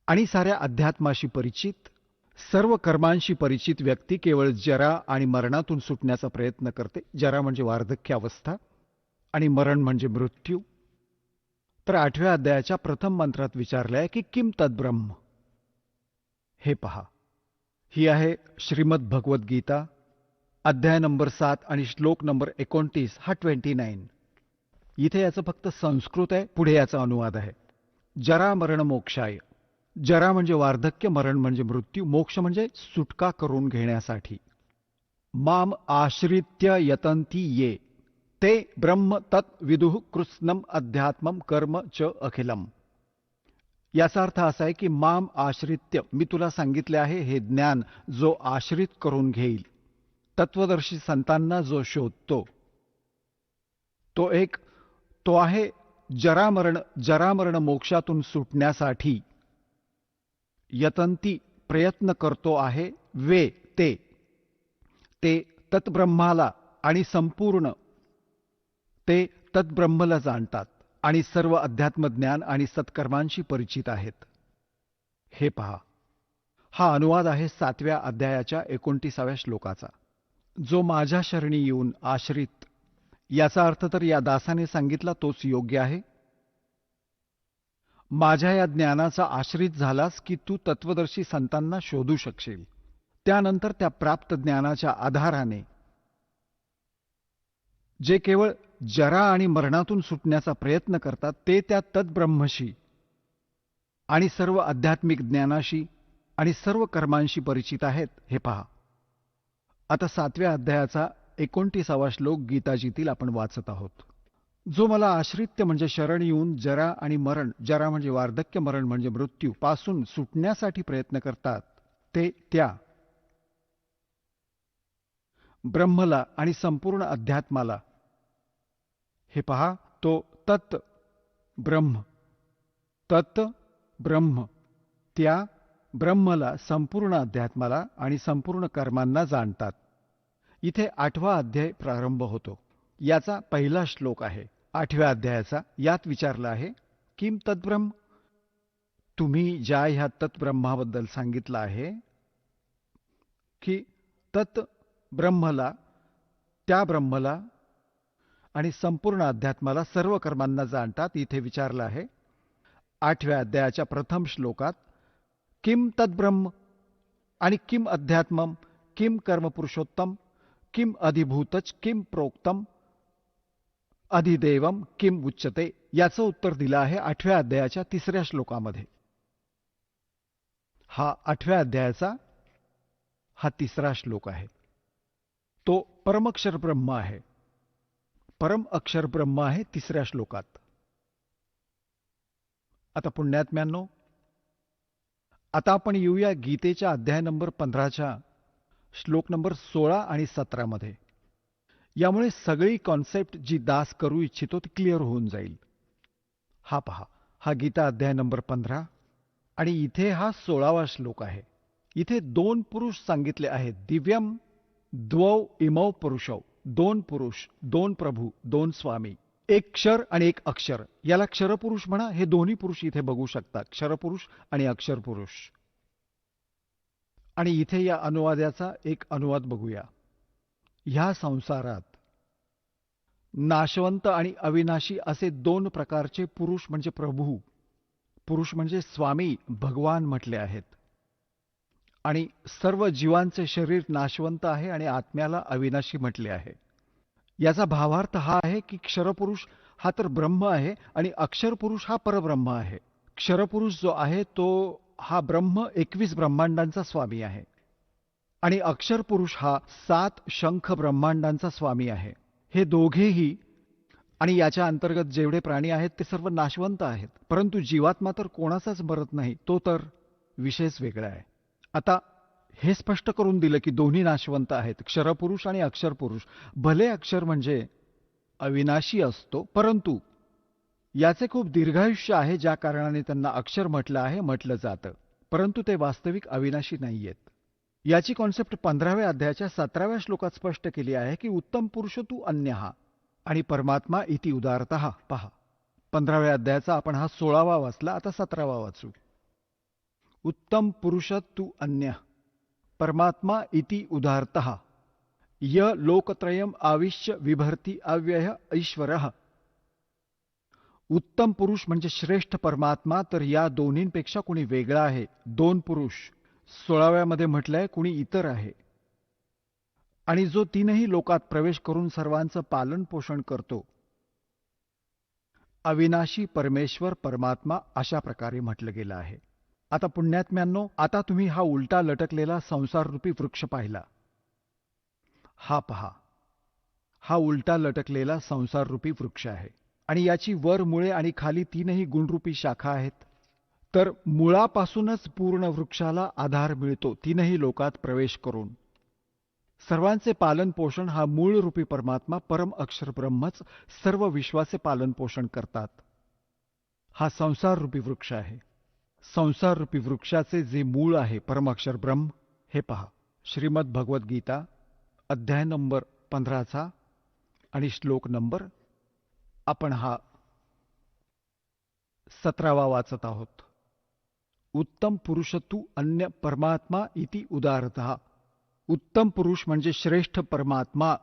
आणि साऱ्या अध्यात्माशी परिचित, सर्व कर्मांशी परिचित व्यक्ती केवळ जरा आणि मरणातून सुटण्याचा प्रयत्न करते. जरा म्हणजे वार्धक्यावस्था आणि मरण म्हणजे मृत्यू. तर 8व्या अध्यायाच्या प्रथम मंत्रात विचारले आहे की किम तद्ब्रह्म. हे पहा, ही आहे श्रीमद भगवत गीता अध्याय नंबर 7 आणि श्लोक नंबर 29 हा 29. इथे याचं फक्त संस्कृत आहे, पुढे याचा अनुवाद आहे. जरा मरण मोक्षाय. जरा म्हणजे वार्धक्य, मरण म्हणजे मृत्यू, मोक्ष म्हणजे सुटका करून घेण्यासाठी. माम आश्रित्य यतंती ये ते ब्रह्म तत् विदुः कृत्स्नम अध्यात्मम कर्म च अखिलम. याचा अर्थ असा आहे की माम आश्रित्य, मी तुला सांगितले आहे हे ज्ञान जो आश्रित करून घेईल, तत्वदर्शी संतांना जो शोधतो, तो आहे जरामरण मोक्षातून सुटण्यासाठी यतंती प्रयत्न करतो आहे. वे ते तत्ब्रह्माला आणि संपूर्ण ते तत्ब्रह्मला जाणतात आणि सर्व अध्यात्मज्ञान आणि सत्कर्मांशी परिचित आहेत. हे पहा, हा अनुवाद आहे 7व्या अध्यायाच्या 29व्या श्लोकाचा. जो माझ्या शरणी येऊन आश्रित, याचा अर्थ तर या दासाने सांगितला तोच योग्य आहे. माझ्या या ज्ञानाचा आश्रित झालास की तू तत्वदर्शी संतांना शोधू शकशील. त्यानंतर त्या प्राप्त ज्ञानाच्या आधाराने जे केवळ जरा आणि मरणातून सुटण्याचा प्रयत्न करतात ते त्या तद्ब्रह्मशी आणि सर्व आध्यात्मिक ज्ञानाशी आणि सर्व कर्मांशी परिचित आहेत. हे पहा, आता 7व्या अध्यायाचा 29वा श्लोक गीताजीतील आपण वाचत आहोत. जो मला आश्रित्य म्हणजे शरण येऊन जरा आणि मरण, जरा म्हणजे वार्धक्य, मरण म्हणजे मृत्यू, पासून सुटण्यासाठी प्रयत्न करतात ते त्या ब्रह्मला आणि संपूर्ण अध्यात्माला. हे पहा, तो तत् ब्रह्म त्या ब्रह्मला, संपूर्ण अध्यात्माला आणि संपूर्ण कर्मांना जाणतात. इथे 8वा अध्याय प्रारंभ होतो. याचा पहिला श्लोक आहे 8व्या अध्यायाचा. यात विचारलं आहे किम तद्ब्रह्म. तुम्ही ज्या ह्या तत्ब्रह्माबद्दल सांगितलं आहे की तत् ब्रह्मला, त्या ब्रह्मला आणि संपूर्ण अध्यात्माला, सर्व कर्मांना जाणतात, इथे विचारलं आहे 8व्या अध्यायाच्या प्रथम श्लोकात. किम तद्ब्रह्म आणि किम अध्यात्मम, किम कर्म पुरुषोत्तम, किम अधिभूतच, किम प्रोक्तम, अधिदेवम, किम उच्यते, याचं उत्तर दिलं आहे 8व्या अध्यायाच्या 3ऱ्या श्लोकामध्ये. हा 8व्या अध्यायाचा हा 3रा श्लोक आहे. तो परमक्षर ब्रह्म आहे. परम अक्षर ब्रह्म आहे 3ऱ्या श्लोकात. आता पुण्यात्म्यांनो, आता आपण येऊया गीतेच्या अध्याय नंबर 15च्या श्लोक नंबर 16 आणि 17 मध्ये. यामुळे सगळी कॉन्सेप्ट जी दास करू इच्छितो ती क्लिअर होऊन जाईल. हा पहा, हा गीता अध्याय नंबर 15 आणि इथे हा 16वा श्लोक आहे. इथे 2 पुरुष सांगितले आहेत. दिव्यम द्वौ इमौ पुरुषौ, 2 पुरुष, 2 प्रभू, 2 स्वामी, एक क्षर आणि एक अक्षर. याला क्षरपुरुष म्हणा. हे दोन्ही पुरुष इथे बघू शकता, क्षरपुरुष आणि अक्षरपुरुष. आणि इथे या अनुवादाचा एक अनुवाद बघूया. ह्या संसारात नाशवंत आणि अविनाशी असे 2 प्रकारचे पुरुष म्हणजे प्रभू, पुरुष म्हणजे स्वामी, भगवान म्हटले आहेत. आणि सर्व जीवांचे शरीर नाशवंत आहे आणि आत्म्याला अविनाशी म्हटले आहे. याचा भावार्थ हा आहे की क्षरपुरुष हा तर ब्रह्म आहे आणि अक्षरपुरुष हा परब्रह्म आहे. क्षरपुरुष जो आहे तो हा ब्रह्म 21 ब्रह्मांडांचा स्वामी आहे आणि अक्षरपुरुष हा 7 शंख ब्रह्मांडांचा स्वामी आहे. हे दोघेही आणि याच्या अंतर्गत जेवढे प्राणी आहेत ते सर्व नाशवंत आहेत, परंतु जीवात्मा तर कोणाचाच मरत नाही, तो तर विषयच वेगळा आहे. आता हे स्पष्ट करून दिलं की दोन्ही नाशवंत आहेत, क्षरपुरुष आणि अक्षरपुरुष. भले अक्षर म्हणजे अविनाशी असतो, परंतु याचे खूप दीर्घायुष्य आहे, ज्या कारणाने त्यांना अक्षर म्हटलं आहे, म्हटलं जातं, परंतु ते वास्तविक अविनाशी नाहीयेत. याची कॉन्सेप्ट 15व्या अध्यायाच्या 17व्या श्लोकात स्पष्ट केली आहे की उत्तम पुरुष तू अन्यः आणि परमात्मा इति उदारतः. पहा, 15व्या अध्यायाचा आपण हा 16वा वाचला, आता 17वा वाचू. उत्तम पुरुष तू अन्य परमात्मा इति उदारतः य लोकत्रयम आविश्य विभर्ति अव्यय ईश्वरः. उत्तम पुरुष म्हणजे श्रेष्ठ परमात्मा, तर या दोन्हींपेक्षा कुणी वेगळा आहे. 2 पुरुष 16व्यामध्ये म्हटलंय कुणी इतर आहे आणि जो 3ही लोकात प्रवेश करून सर्वांचं पालन पोषण करतो. अविनाशी परमेश्वर परमात्मा अशा प्रकारे म्हटलं गेलं आहे. आता पुण्यात्म्यांनो, आता तुम्ही हा उलटा लटकलेला संसाररूपी वृक्ष पाहिला. हा पहा, हा उलटा लटकलेला संसाररूपी वृक्ष आहे आणि याची वर मुळे आणि खाली 3ही गुणरूपी शाखा आहेत. तर मुळापासूनच पूर्ण वृक्षाला आधार मिळतो 3ही लोकात प्रवेश करून. सर्वांचे पालन पोषण हा मूळ रूपी परमात्मा परम अक्षर ब्रह्मच सर्व विश्वाचे पालन पोषण करतात. हा संसार रूपी वृक्ष आहे. संसार रूपी वृक्षाचे जे मूळ आहे परम अक्षर ब्रह्म, हे पहा, श्रीमद भगवत गीता अध्याय नंबर 15चा आणि श्लोक नंबर आपण हा 17वा वाचत आहोत. उत्तम पुरुष तू अन्य परमात्मा इति उदारतः. उत्तम पुरुष म्हणजे श्रेष्ठ परमात्मा,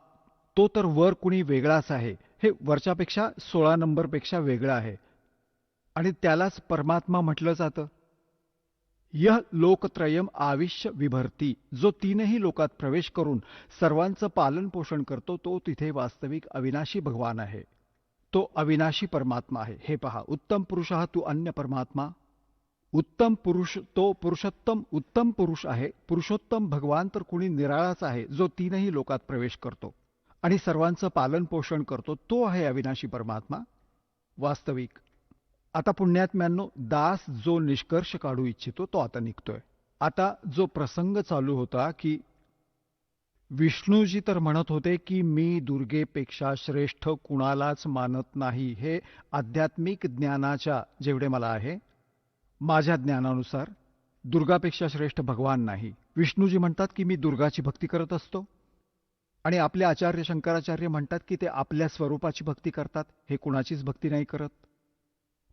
तो तर वर कुणी वेगळाच आहे. हे वरच्यापेक्षा 16 नंबरपेक्षा वेगळं आहे आणि त्यालाच परमात्मा म्हटलं जातं. यह लोकत्रयम आविश्य विभर्ती, जो 3ही लोकात प्रवेश करून सर्वांचं पालन पोषण करतो, तो तिथे वास्तविक अविनाशी भगवान आहे. तो अविनाशी परमात्मा आहे. हे पहा, उत्तम पुरुष हा तू अन्य परमात्मा. उत्तम पुरुष तो पुरुषोत्तम उत्तम पुरुष आहे. पुरुषोत्तम भगवान तर कुणी निराळाच आहे, जो 3ही लोकात प्रवेश करतो आणि सर्वांचं पालन पोषण करतो, तो आहे अविनाशी परमात्मा वास्तविक. आता पुण्यात्म्यांनो, दास जो निष्कर्ष काढू इच्छितो तो आता निघतोय. आता जो प्रसंग चालू होता की विष्णूजी तर म्हणत होते की मी दुर्गेपेक्षा श्रेष्ठ कुणालाच मानत नाही. हे आध्यात्मिक ज्ञानाच्या जेवढे मला आहे, माझ्या ज्ञानानुसार दुर्गापेक्षा श्रेष्ठ भगवान नाही. विष्णूजी म्हणतात की मी दुर्गाची भक्ती करत असतो आणि आपले आचार्य शंकराचार्य म्हणतात की ते आपल्या स्वरूपाची भक्ती करतात, हे कुणाचीच भक्ती नाही करत.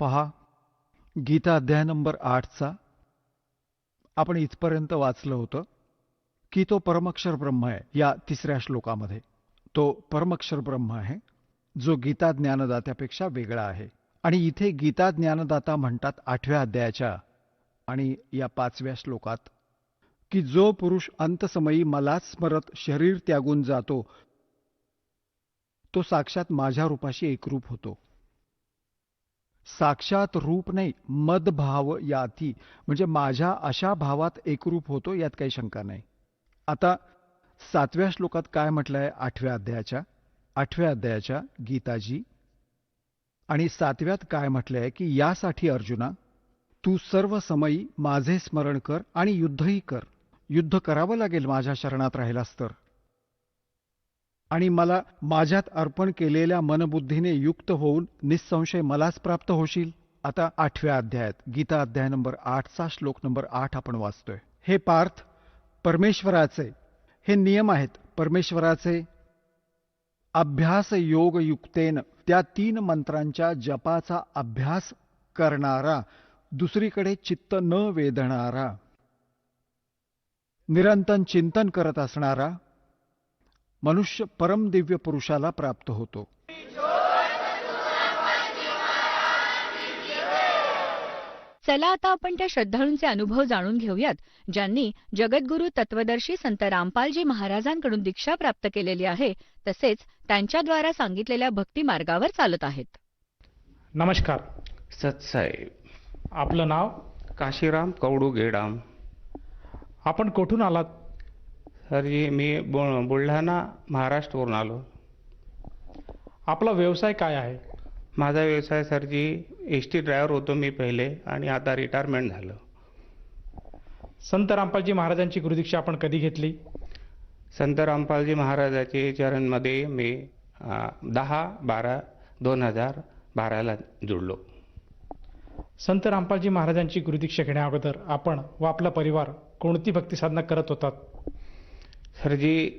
पहा, गीता अध्याय नंबर 8चा आपण इथपर्यंत वाचलं होतं की तो परमक्षर ब्रह्म आहे. या 3ऱ्या श्लोकामध्ये तो परमक्षर ब्रह्म आहे जो गीता ज्ञानदात्यापेक्षा वेगळा आहे. आणि इथे गीता ज्ञानदाता म्हणतात 8व्या अध्यायाच्या आणि या 5व्या श्लोकात की जो पुरुष अंतसमयी मलाच स्मरत शरीर त्यागून जातो तो साक्षात माझ्या रूपाशी एकरूप होतो. साक्षात रूप नाही, मदभाव याती, म्हणजे माझ्या अशा भावात एकरूप होतो, यात काही शंका नाही. आता 7व्या श्लोकात काय म्हटलंय 8व्या अध्यायाच्या गीताजी, आणि 7व्यात काय म्हटलंय की यासाठी अर्जुना तू सर्व समयी माझे स्मरण कर आणि युद्धही कर. युद्ध करावं लागेल माझ्या शरणात राहिलास तर, आणि मला माझ्यात अर्पण केलेल्या मनबुद्धीने युक्त होऊन निसंशय मलाच प्राप्त होशील. आता 8व्या अध्यायात गीता अध्याय नंबर 8चा श्लोक नंबर 8 आपण वाचतोय. हे पार्थ, परमेश्वराचे हे नियम आहेत. परमेश्वराचे अभ्यास योग युक्तेन, त्या 3 मंत्रांच्या जपाचा अभ्यास करणारा, दुसरीकडे चित्त न वेधणारा, निरंतर चिंतन करत असणारा मनुष्य परमदिव्य पुरुषाला प्राप्त होतो. चला आता आपण त्या श्रद्धाळूंचे अनुभव जाणून घेऊयात ज्यांनी जगद्गुरू तत्वदर्शी संत रामपालजी महाराजांकडून दीक्षा प्राप्त केलेली आहे, तसेच त्यांच्याद्वारा सांगितलेल्या भक्ती मार्गावर चालत आहेत. नमस्कार. सत्साहेब. आपलं नाव? काशीराम कवडू गेडाम. आपण कुठून आलात? सरजी मी बुलढाणा महाराष्ट्रवरून आलो. आपला व्यवसाय काय आहे? माझा व्यवसाय सरजी एसटी ड्रायव्हर होतो मी पहिले, आणि आता रिटायरमेंट झालं. संत रामपालजी महाराजांची गुरुदीक्षा आपण कधी घेतली? संत रामपालजी महाराजाचे चरणमध्ये मी 10/12/2012 जुळलो. संत रामपालजी महाराजांची गुरुदीक्षा घेण्याअगोदर आपण व आपला परिवार कोणती भक्ती साधना करत होतात? सरजी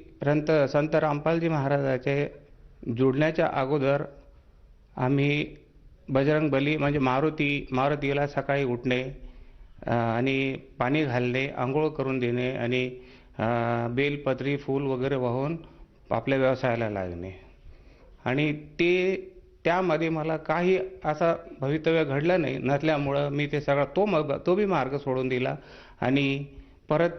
संत रामपालजी महाराजाचे जुळण्याच्या अगोदर आम्ही बजरंगबली म्हणजे मारुतीला सकाळी उठणे आणि पाणी घालणे, आंघोळ करून देणे आणि बेलपत्री फूल वगैरे वाहून आपल्या व्यवसायाला लागणे. आणि त्यामध्ये मला काही असं भवितव्य घडलं नाही नसल्यामुळं मी ते सगळं तो बी मार्ग सोडून दिला आणि परत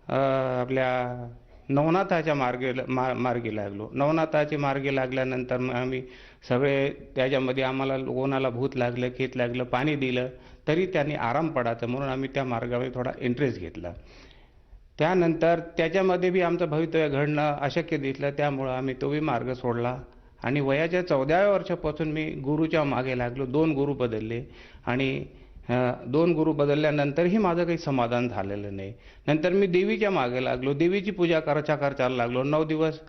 आपल्या नवनाथाच्या मार्गी लागलो. नवनाथाच्या मार्गी लागल्यानंतर आम्ही सगळे त्याच्यामध्ये आम्हाला कोणाला भूत लागलं, कीट लागलं, पाणी दिलं तरी त्यांनी आराम पडायचं म्हणून आम्ही त्या मार्गावर थोडा इंटरेस्ट घेतला. त्यानंतर त्याच्यामध्ये बी आमचं भवितव्य घडणं अशक्य दिसलं, त्यामुळं आम्ही तो बी मार्ग सोडला आणि वयाच्या 14व्या वर्षापासून मी गुरुच्या मागे लागलो. 2 गुरु बदलले आणि 2 गुरु बदलल्यानंतरही माझं काही समाधान झालेलं नाही. नंतर मी देवीच्या मागे लागलो, देवीची पूजा करायला लागलो. 9 दिवस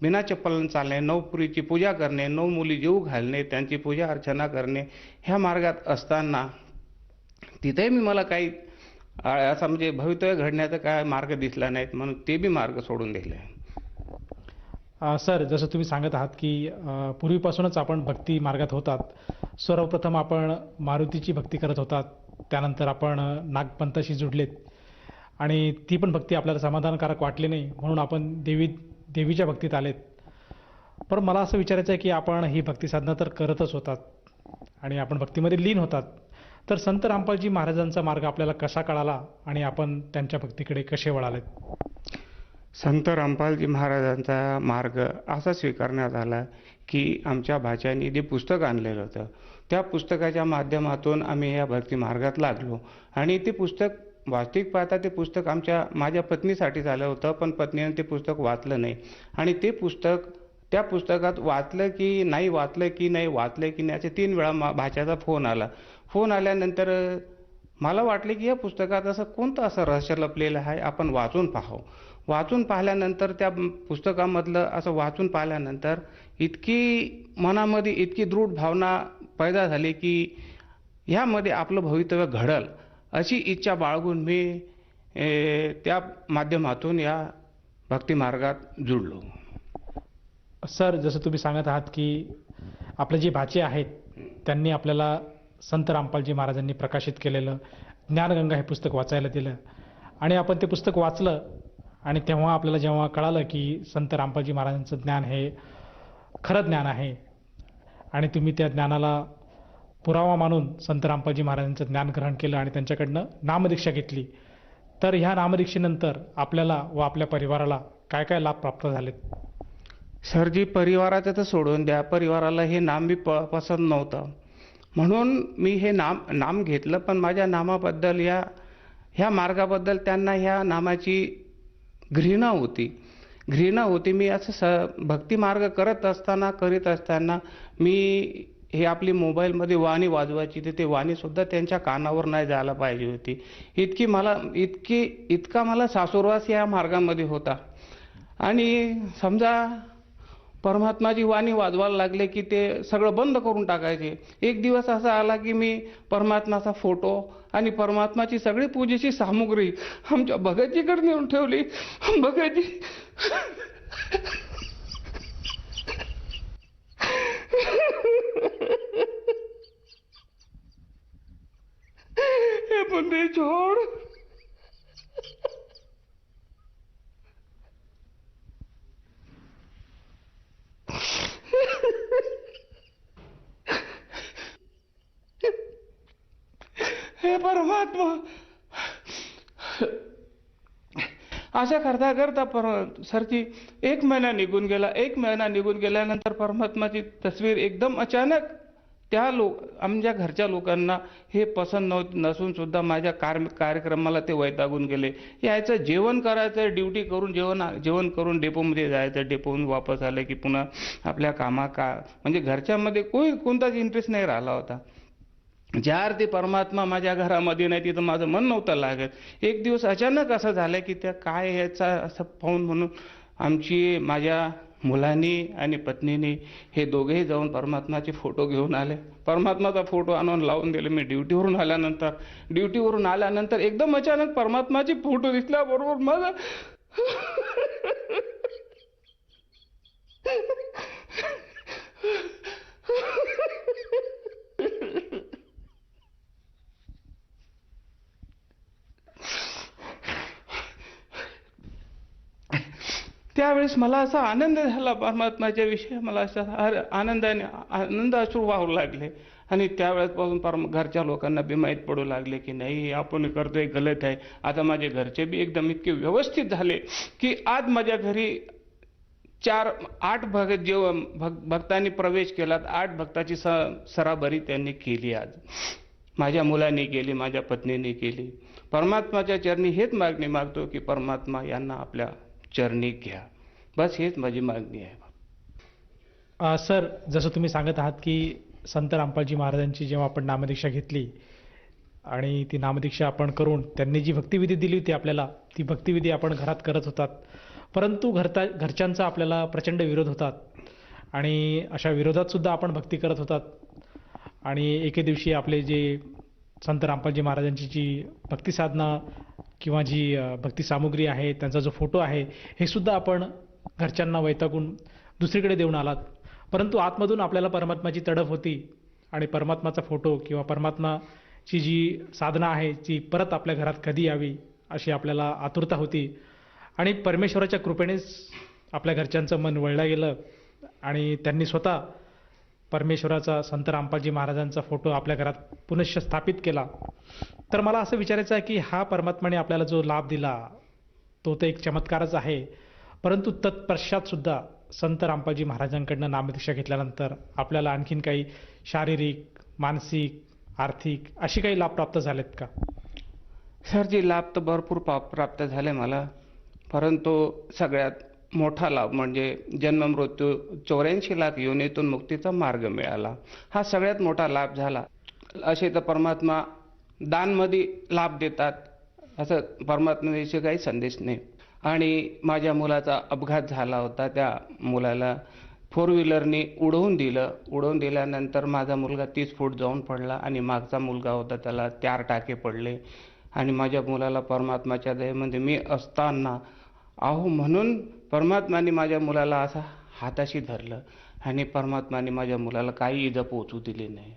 बिना चप्पल चालणे, 9 पुरीची पूजा करणे, 9 मुली जेवू घालणे, त्यांची पूजा अर्चना करणे, ह्या मार्गात असताना तिथेही मला काही असं म्हणजे भवितव्य घडण्याचा काय मार्ग दिसला नाहीत म्हणून ते बी मार्ग सोडून दिले. सर, जसं तुम्ही सांगत आहात की पूर्वीपासूनच आपण भक्ती मार्गात होतात. सर्वप्रथम आपण मारुतीची भक्ती करत होतात, त्यानंतर आपण नागपंथाशी जुडलेत आणि ती पण भक्ती आपल्याला समाधानकारक वाटली नाही म्हणून आपण देवीच्या भक्तीत आलेत. पण मला असं विचारायचं आहे की आपण ही भक्ती साधना तर करतच होतात आणि आपण भक्तीमध्ये लीन होतात, तर संत रामपालजी महाराजांचा मार्ग आपल्याला कसा कळाला आणि आपण त्यांच्या भक्तीकडे कसे वळालेत? संत रामपालजी महाराजांचा मार्ग असा स्वीकारण्यात आला की आमच्या भाच्यानी जे पुस्तक आणलेलं होतं त्या पुस्तकाच्या माध्यमातून आम्ही या भक्ती मार्गात लागलो. आणि ते पुस्तक वास्तविक पाहता ते पुस्तक माझ्या पत्नीसाठीच आलं होतं, पण पत्नीने ते पुस्तक वाचलं नाही. आणि ते पुस्तक त्या पुस्तकात वाचलं की नाही असे 3 वेळा भाच्याचा फोन आला. फोन आल्यानंतर मला वाटले की या पुस्तकात असं कोणतं असं रहस्य लपलेलं आहे, आपण वाचून पाहावं. वाचून पाहिल्यानंतर त्या पुस्तकामधलं असं वाचून पाहिल्यानंतर मनामध्ये इतकी दृढ भावना पैदा झाली की ह्यामध्ये आपलं भवितव्य घडल अशी इच्छा बाळगून मी त्या माध्यमातून या भक्ती मार्गात जुळलो. सर, जसं तुम्ही सांगत आहात की आपले जे भाचे आहेत त्यांनी आपल्याला संत रामपालजी महाराजांनी प्रकाशित केलेलं ज्ञानगंगा हे पुस्तक वाचायला दिलं आणि आपण ते पुस्तक वाचलं आणि तेव्हा आपल्याला जेव्हा कळालं की संत रामपालजी महाराजांचं ज्ञान हे खरं ज्ञान आहे आणि तुम्ही त्या ज्ञानाला पुरावा मानून संत रामपालजी महाराजांचं ज्ञान ग्रहण केलं आणि त्यांच्याकडनं नामदीक्षा घेतली, तर ह्या नामदीक्षेनंतर आपल्याला व आपल्या परिवाराला काय काय लाभ प्राप्त झालेत? सरजी, परिवाराचं तर सोडून द्या, परिवाराला हे नाम बी पसंत नव्हतं, म्हणून मी हे नाम घेतलं. पण माझ्या नामाबद्दल ह्या मार्गाबद्दल त्यांना ह्या नामाची घृणा होती. मी असं भक्ती मार्ग करीत असताना मी हे आपली मोबाईलमध्ये वाणी वाजवायची, ते वाणीसुद्धा त्यांच्या कानावर नाही जायला पाहिजे होती. इतका मला सासुरवास या मार्गामध्ये होता. आणि समजा परमात्माची वाणी वाजवायला लागले की ते सगळं बंद करून टाकायचे. एक दिवस असा आला की मी परमात्माचा फोटो आणि परमात्माची सगळी पूजेची सामुग्री आमच्या भगतजीकडे नेऊन ठेवली. भगतजी हे बंदे छोड़. हे परमात्मा, अशा करता करता सरजी एक महिना निघून गेल्यानंतर परमात्माची तस्वीर एकदम अचानक आमच्या घरच्या लोकांना हे पसंत नसून सुद्धा माझ्या कार्यक्रमाला ते वैतागून गेले. यायचं, जेवण करायचं, ड्युटी करून जेवण करून डेपोमध्ये जायचं, डेपोहून वापस आलं की पुन्हा आपल्या म्हणजे घरच्यामध्ये कोणताच इंटरेस्ट नाही राहिला होता. ज्या अर्थी परमात्मा माझ्या घरामध्ये नाही तिथं माझं मन नव्हतं लागत. एक दिवस अचानक असं झालं की त्या काय याचा असं पाहून म्हणून माझ्या मुलांनी आणि पत्नीने हे दोघेही जाऊन परमात्माचे फोटो घेऊन आले. परमात्माचा फोटो आणून लावून दिले. मी ड्युटीवरून आल्यानंतर एकदम अचानक परमात्माचे फोटो दिसल्याबरोबर माझा त्यावेळेस मला असा आनंद झाला परमात्माच्या विषयी. मला असा आनंद अश्रू वाहू लागले. आणि त्यावेळेसपासून घरच्या लोकांना बी माहीत पडू लागले की नाही, आपण करतोय गलत आहे. आता माझे घरचे बी एकदम इतके व्यवस्थित झाले की आज माझ्या घरी 8 भक्तांनी प्रवेश केला. 8 भक्ताची सराबरी त्यांनी केली. आज माझ्या मुलांनी केली, माझ्या पत्नीने केली. परमात्माच्या चरणी हेच मागणी मागतो की परमात्मा यांना आपल्या चरणी घ्या. बस हेच माझी मागणी आहे. सर, जसं तुम्ही सांगत आहात की संत रामपालजी महाराजांची जेव्हा आपण नामदीक्षा घेतली आणि ती नामदीक्षा आपण करून त्यांनी जी भक्तिविधी दिली होती आपल्याला, ती भक्तिविधी आपण घरात करत होतात, परंतु घरच्यांचा आपल्याला प्रचंड विरोध होतात आणि अशा विरोधात सुद्धा आपण भक्ती करत होतात. आणि एके दिवशी आपले जे संत रामपालजी महाराजांची जी भक्ती साधना किंवा जी भक्ती सामुग्री आहे, त्यांचा जो फोटो आहे, हे सुद्धा आपण घरच्यांना वैतागून दुसरीकडे देऊन आलात. परंतु आतमधून आपल्याला परमात्माची तडफ होती आणि परमात्माचा फोटो किंवा परमात्माची जी साधना आहे ती परत आपल्या घरात कधी यावी अशी आपल्याला आतुरता होती. आणि परमेश्वराच्या कृपेनेच आपल्या घरच्यांचं मन वळलं गेलं आणि त्यांनी स्वतः परमेश्वराचा, संत रामपालजी महाराजांचा फोटो आपल्या घरात पुनश्च स्थापित केला. तर मला असं विचारायचं आहे की हा परमात्म्याने आपल्याला जो लाभ दिला तो तर एक चमत्कारच आहे, परंतु तत्पश्चात सुद्धा संत रामपालजी महाराजांकडनं नामदीक्षा घेतल्यानंतर आपल्याला आणखीन काही शारीरिक, मानसिक, आर्थिक अशी काही लाभ प्राप्त झालेत का? सरजी, लाभ तर भरपूर प्राप्त झाले मला, परंतु सगळ्यात मोठा लाभ म्हणजे जन्ममृत्यू 84 लाख योनीतून मुक्तीचा मार्ग मिळाला. हा सगळ्यात मोठा लाभ झाला. असे तर परमात्मा दानमध्ये लाभ देतात, असं परमात्म्याविषयी काही संदेश नाही. आणि माझ्या मुलाचा अपघात झाला होता. त्या मुलाला 4 व्हीलरने उडवून दिल्यानंतर माझा मुलगा 30 फूट जाऊन पडला आणि मागचा मुलगा होता त्याला 4 टाके पडले. आणि माझ्या मुलाला परमात्माच्या दयेमध्ये मी असताना म्हणून परमात्म्याने माझ्या मुलाला असा हाताशी धरलं आणि परमात्माने माझ्या मुलाला काही इजा पोहोचू दिली नाही.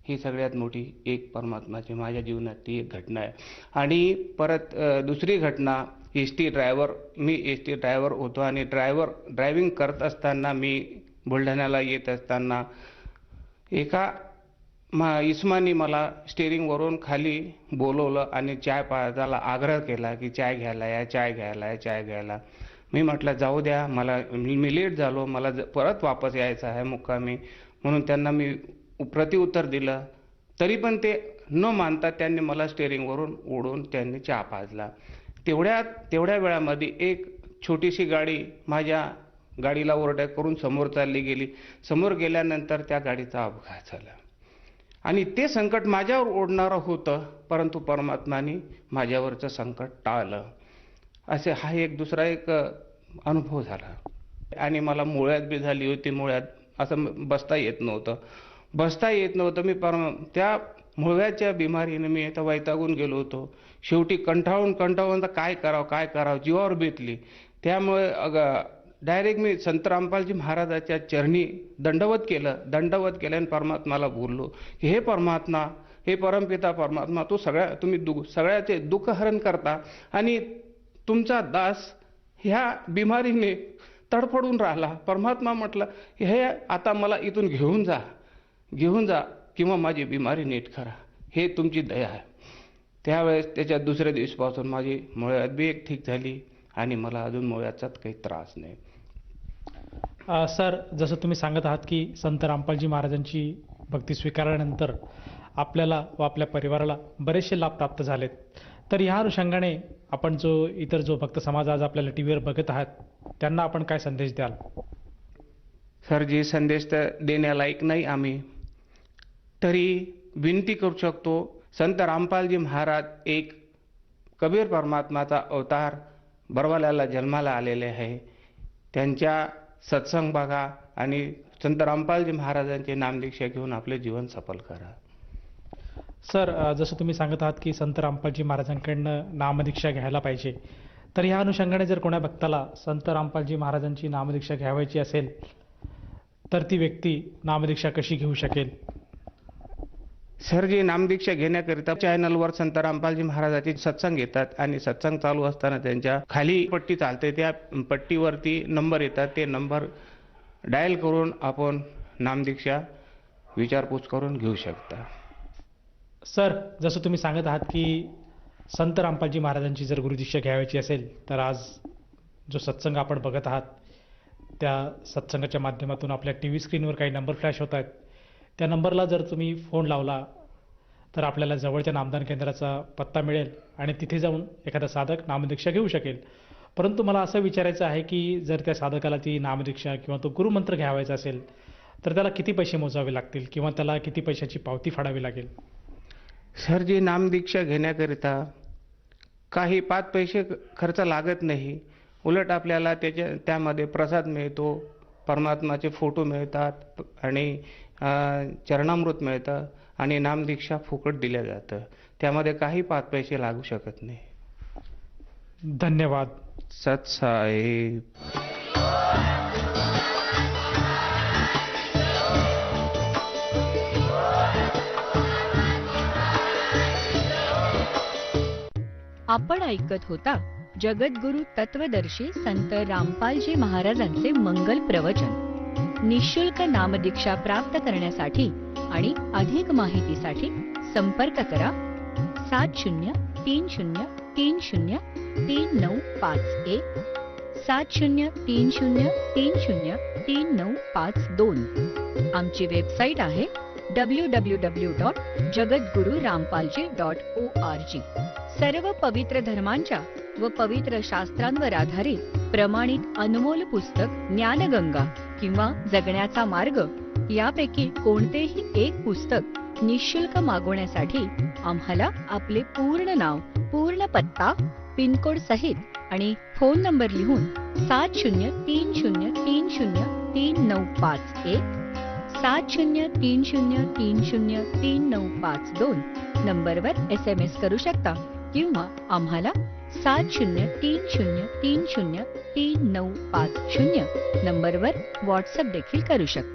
ही सगळ्यात मोठी एक परमात्माची माझ्या जीवनातली एक घटना आहे. आणि परत दुसरी घटना, मी एस टी ड्रायव्हर होतो आणि ड्रायव्हिंग करत असताना मी बुलढाण्याला येत असताना एका इस्मानी मला स्टेअरिंगवरून खाली बोलवलं आणि चाय पाजायला आग्रह केला की चाय घ्यायला. मी म्हटलं जाऊ द्या, मी लेट झालो, मला परत वापस यायचं आहे मुक्कामी, म्हणून त्यांना मी प्रतिउत्तर दिलं. तरी पण ते न मानता त्यांनी मला स्टेअरिंगवरून ओढून त्यांनी चहा पाजला. तेवढ्या वेळामध्ये एक छोटीशी गाडी माझ्या गाडीला ओव्हरटेक करून समोर चालली गेली. समोर गेल्यानंतर त्या गाडीचा अपघात झाला आणि ते संकट माझ्यावर ओढणारं होतं, परंतु परमात्माने माझ्यावरचं संकट टाळलं. असे हा एक दुसरा एक अनुभव झाला. आणि मला मुळ्यात बी झाली होती. मुळ्यात असं बसता येत नव्हतं. मी त्या मुळव्याच्या बिमारीने मी आता वैतागून गेलो होतो. शेवटी कंटाळून काय करावं जीवावर बेतली. त्यामुळे डायरेक्ट मी संत रामपालजी महाराजाच्या चरणी दंडवत केलं आणि परमात्माला बोललो की हे परमात्मा, हे परमपिता परमात्मा, तुम्ही सगळ्याचे दुःख हरण करता आणि तुमचा दास ह्या बिमारीने तडफडून राहिला. परमात्मा म्हटलं हे आता मला इथून घेऊन जा किंवा माझी बिमारी नीट करा, हे तुमची दया आहे. त्यावेळेस त्याच्या दुसऱ्या दिवसापासून माझी मुळ्यात बी एक ठीक झाली आणि मला अजून मुळ्याचा काही त्रास नाही. सर, जसं तुम्ही सांगत आहात की संत रामपालजी महाराजांची भक्ती स्वीकारल्यानंतर आपल्याला व आपल्या परिवाराला बरेचसे लाभ प्राप्त झालेत. तर ह्या अनुषंगाने आपण इतर जो भक्त समाज आज आपल्याला टीव्हीवर बघत आहात त्यांना आपण काय संदेश द्याल? सरजी, संदेश तर देण्यालायक नाही आम्ही, तरी विनंती करू शकतो. संत रामपालजी महाराज एक कबीर परमात्माचा अवतार बरवाल्याला जन्माला आलेले आहे. त्यांच्या सत्संग बघा आणि संत रामपालजी महाराजांचे नामदीक्षा घेऊन आपले जीवन सफल करा. सर, जसं तुम्ही सांगत आहात की संत रामपालजी महाराजांकडनं नामदीक्षा घ्यायला पाहिजे, तर ह्या अनुषंगाने जर कोणा भक्ताला संत रामपालजी महाराजांची नामदीक्षा घ्यावायची असेल तर ती व्यक्ती नामदीक्षा कशी घेऊ शकेल? सरजी, नामदीक्षा घेण्याकरिता चॅनलवर संत रामपालजी महाराजांचे सत्संग येतात आणि सत्संग चालू असताना त्यांच्या खाली पट्टी चालते, त्या पट्टीवरती नंबर येतात. ते नंबर डायल करून आपण नामदीक्षा विचारपूस करून घेऊ शकता. सर, जसं तुम्ही सांगत आहात की संत रामपालजी महाराजांची जर गुरुदीक्षा घ्यायची असेल तर आज जो सत्संग आपण बघत आहात त्या सत्संगाच्या माध्यमातून आपल्या टी व्ही स्क्रीनवर काही नंबर फ्लॅश होत आहेत. त्या नंबरला जर तुम्ही फोन लावला तर आपल्याला जवळच्या नामदान केंद्राचा पत्ता मिळेल आणि तिथे जाऊन एखादा साधक नामदीक्षा घेऊ शकेल. परंतु मला असं विचारायचं आहे की जर त्या साधकाला ती नामदीक्षा किंवा तो गुरुमंत्र घ्यावायचा असेल तर त्याला किती पैसे मोजावे लागतील किंवा त्याला किती पैशाची पावती फाडावी लागेल? सरजी, नामदीक्षा घेण्याकरिता काही 5 पैसे खर्च लागत नाही. उलट आपल्याला त्यामध्ये प्रसाद मिळतो, परमात्माचे फोटो मिळतात आणि चरणामृत मिळतं आणि नामदीक्षा फुकट दिल्या जातं. त्यामध्ये काही 5 पैसे लागू शकत नाही. धन्यवाद. सतसाहेब. आपण ऐकत होता जगद्गुरु तत्वदर्शी संत रामपालजी महाराजांचे मंगल प्रवचन. निःशुल्क नामदीक्षा प्राप्त करण्यासाठी आणि अधिक माहितीसाठी संपर्क करा 7030303951 7030303952. आमची वेबसाईट आहे www.jagadgururampalji.org. सर्व पवित्र धर्मांच्या व पवित्र शास्त्रांवर आधारित प्रमाणित अनमोल पुस्तक ज्ञानगंगा किंवा जगण्याचा मार्ग यापैकी कोणतेही एक पुस्तक निःशुल्क मागवण्यासाठी आम्हाला आपले पूर्ण नाव, पूर्ण पत्ता, पिनकोड सहित आणि फोन नंबर लिहून 7030303951 7030303952 नंबरवर SMS करू शकता किंवा आम्हाला 7030303950 नंबरवर व्हॉट्सअप देखील करू शकता.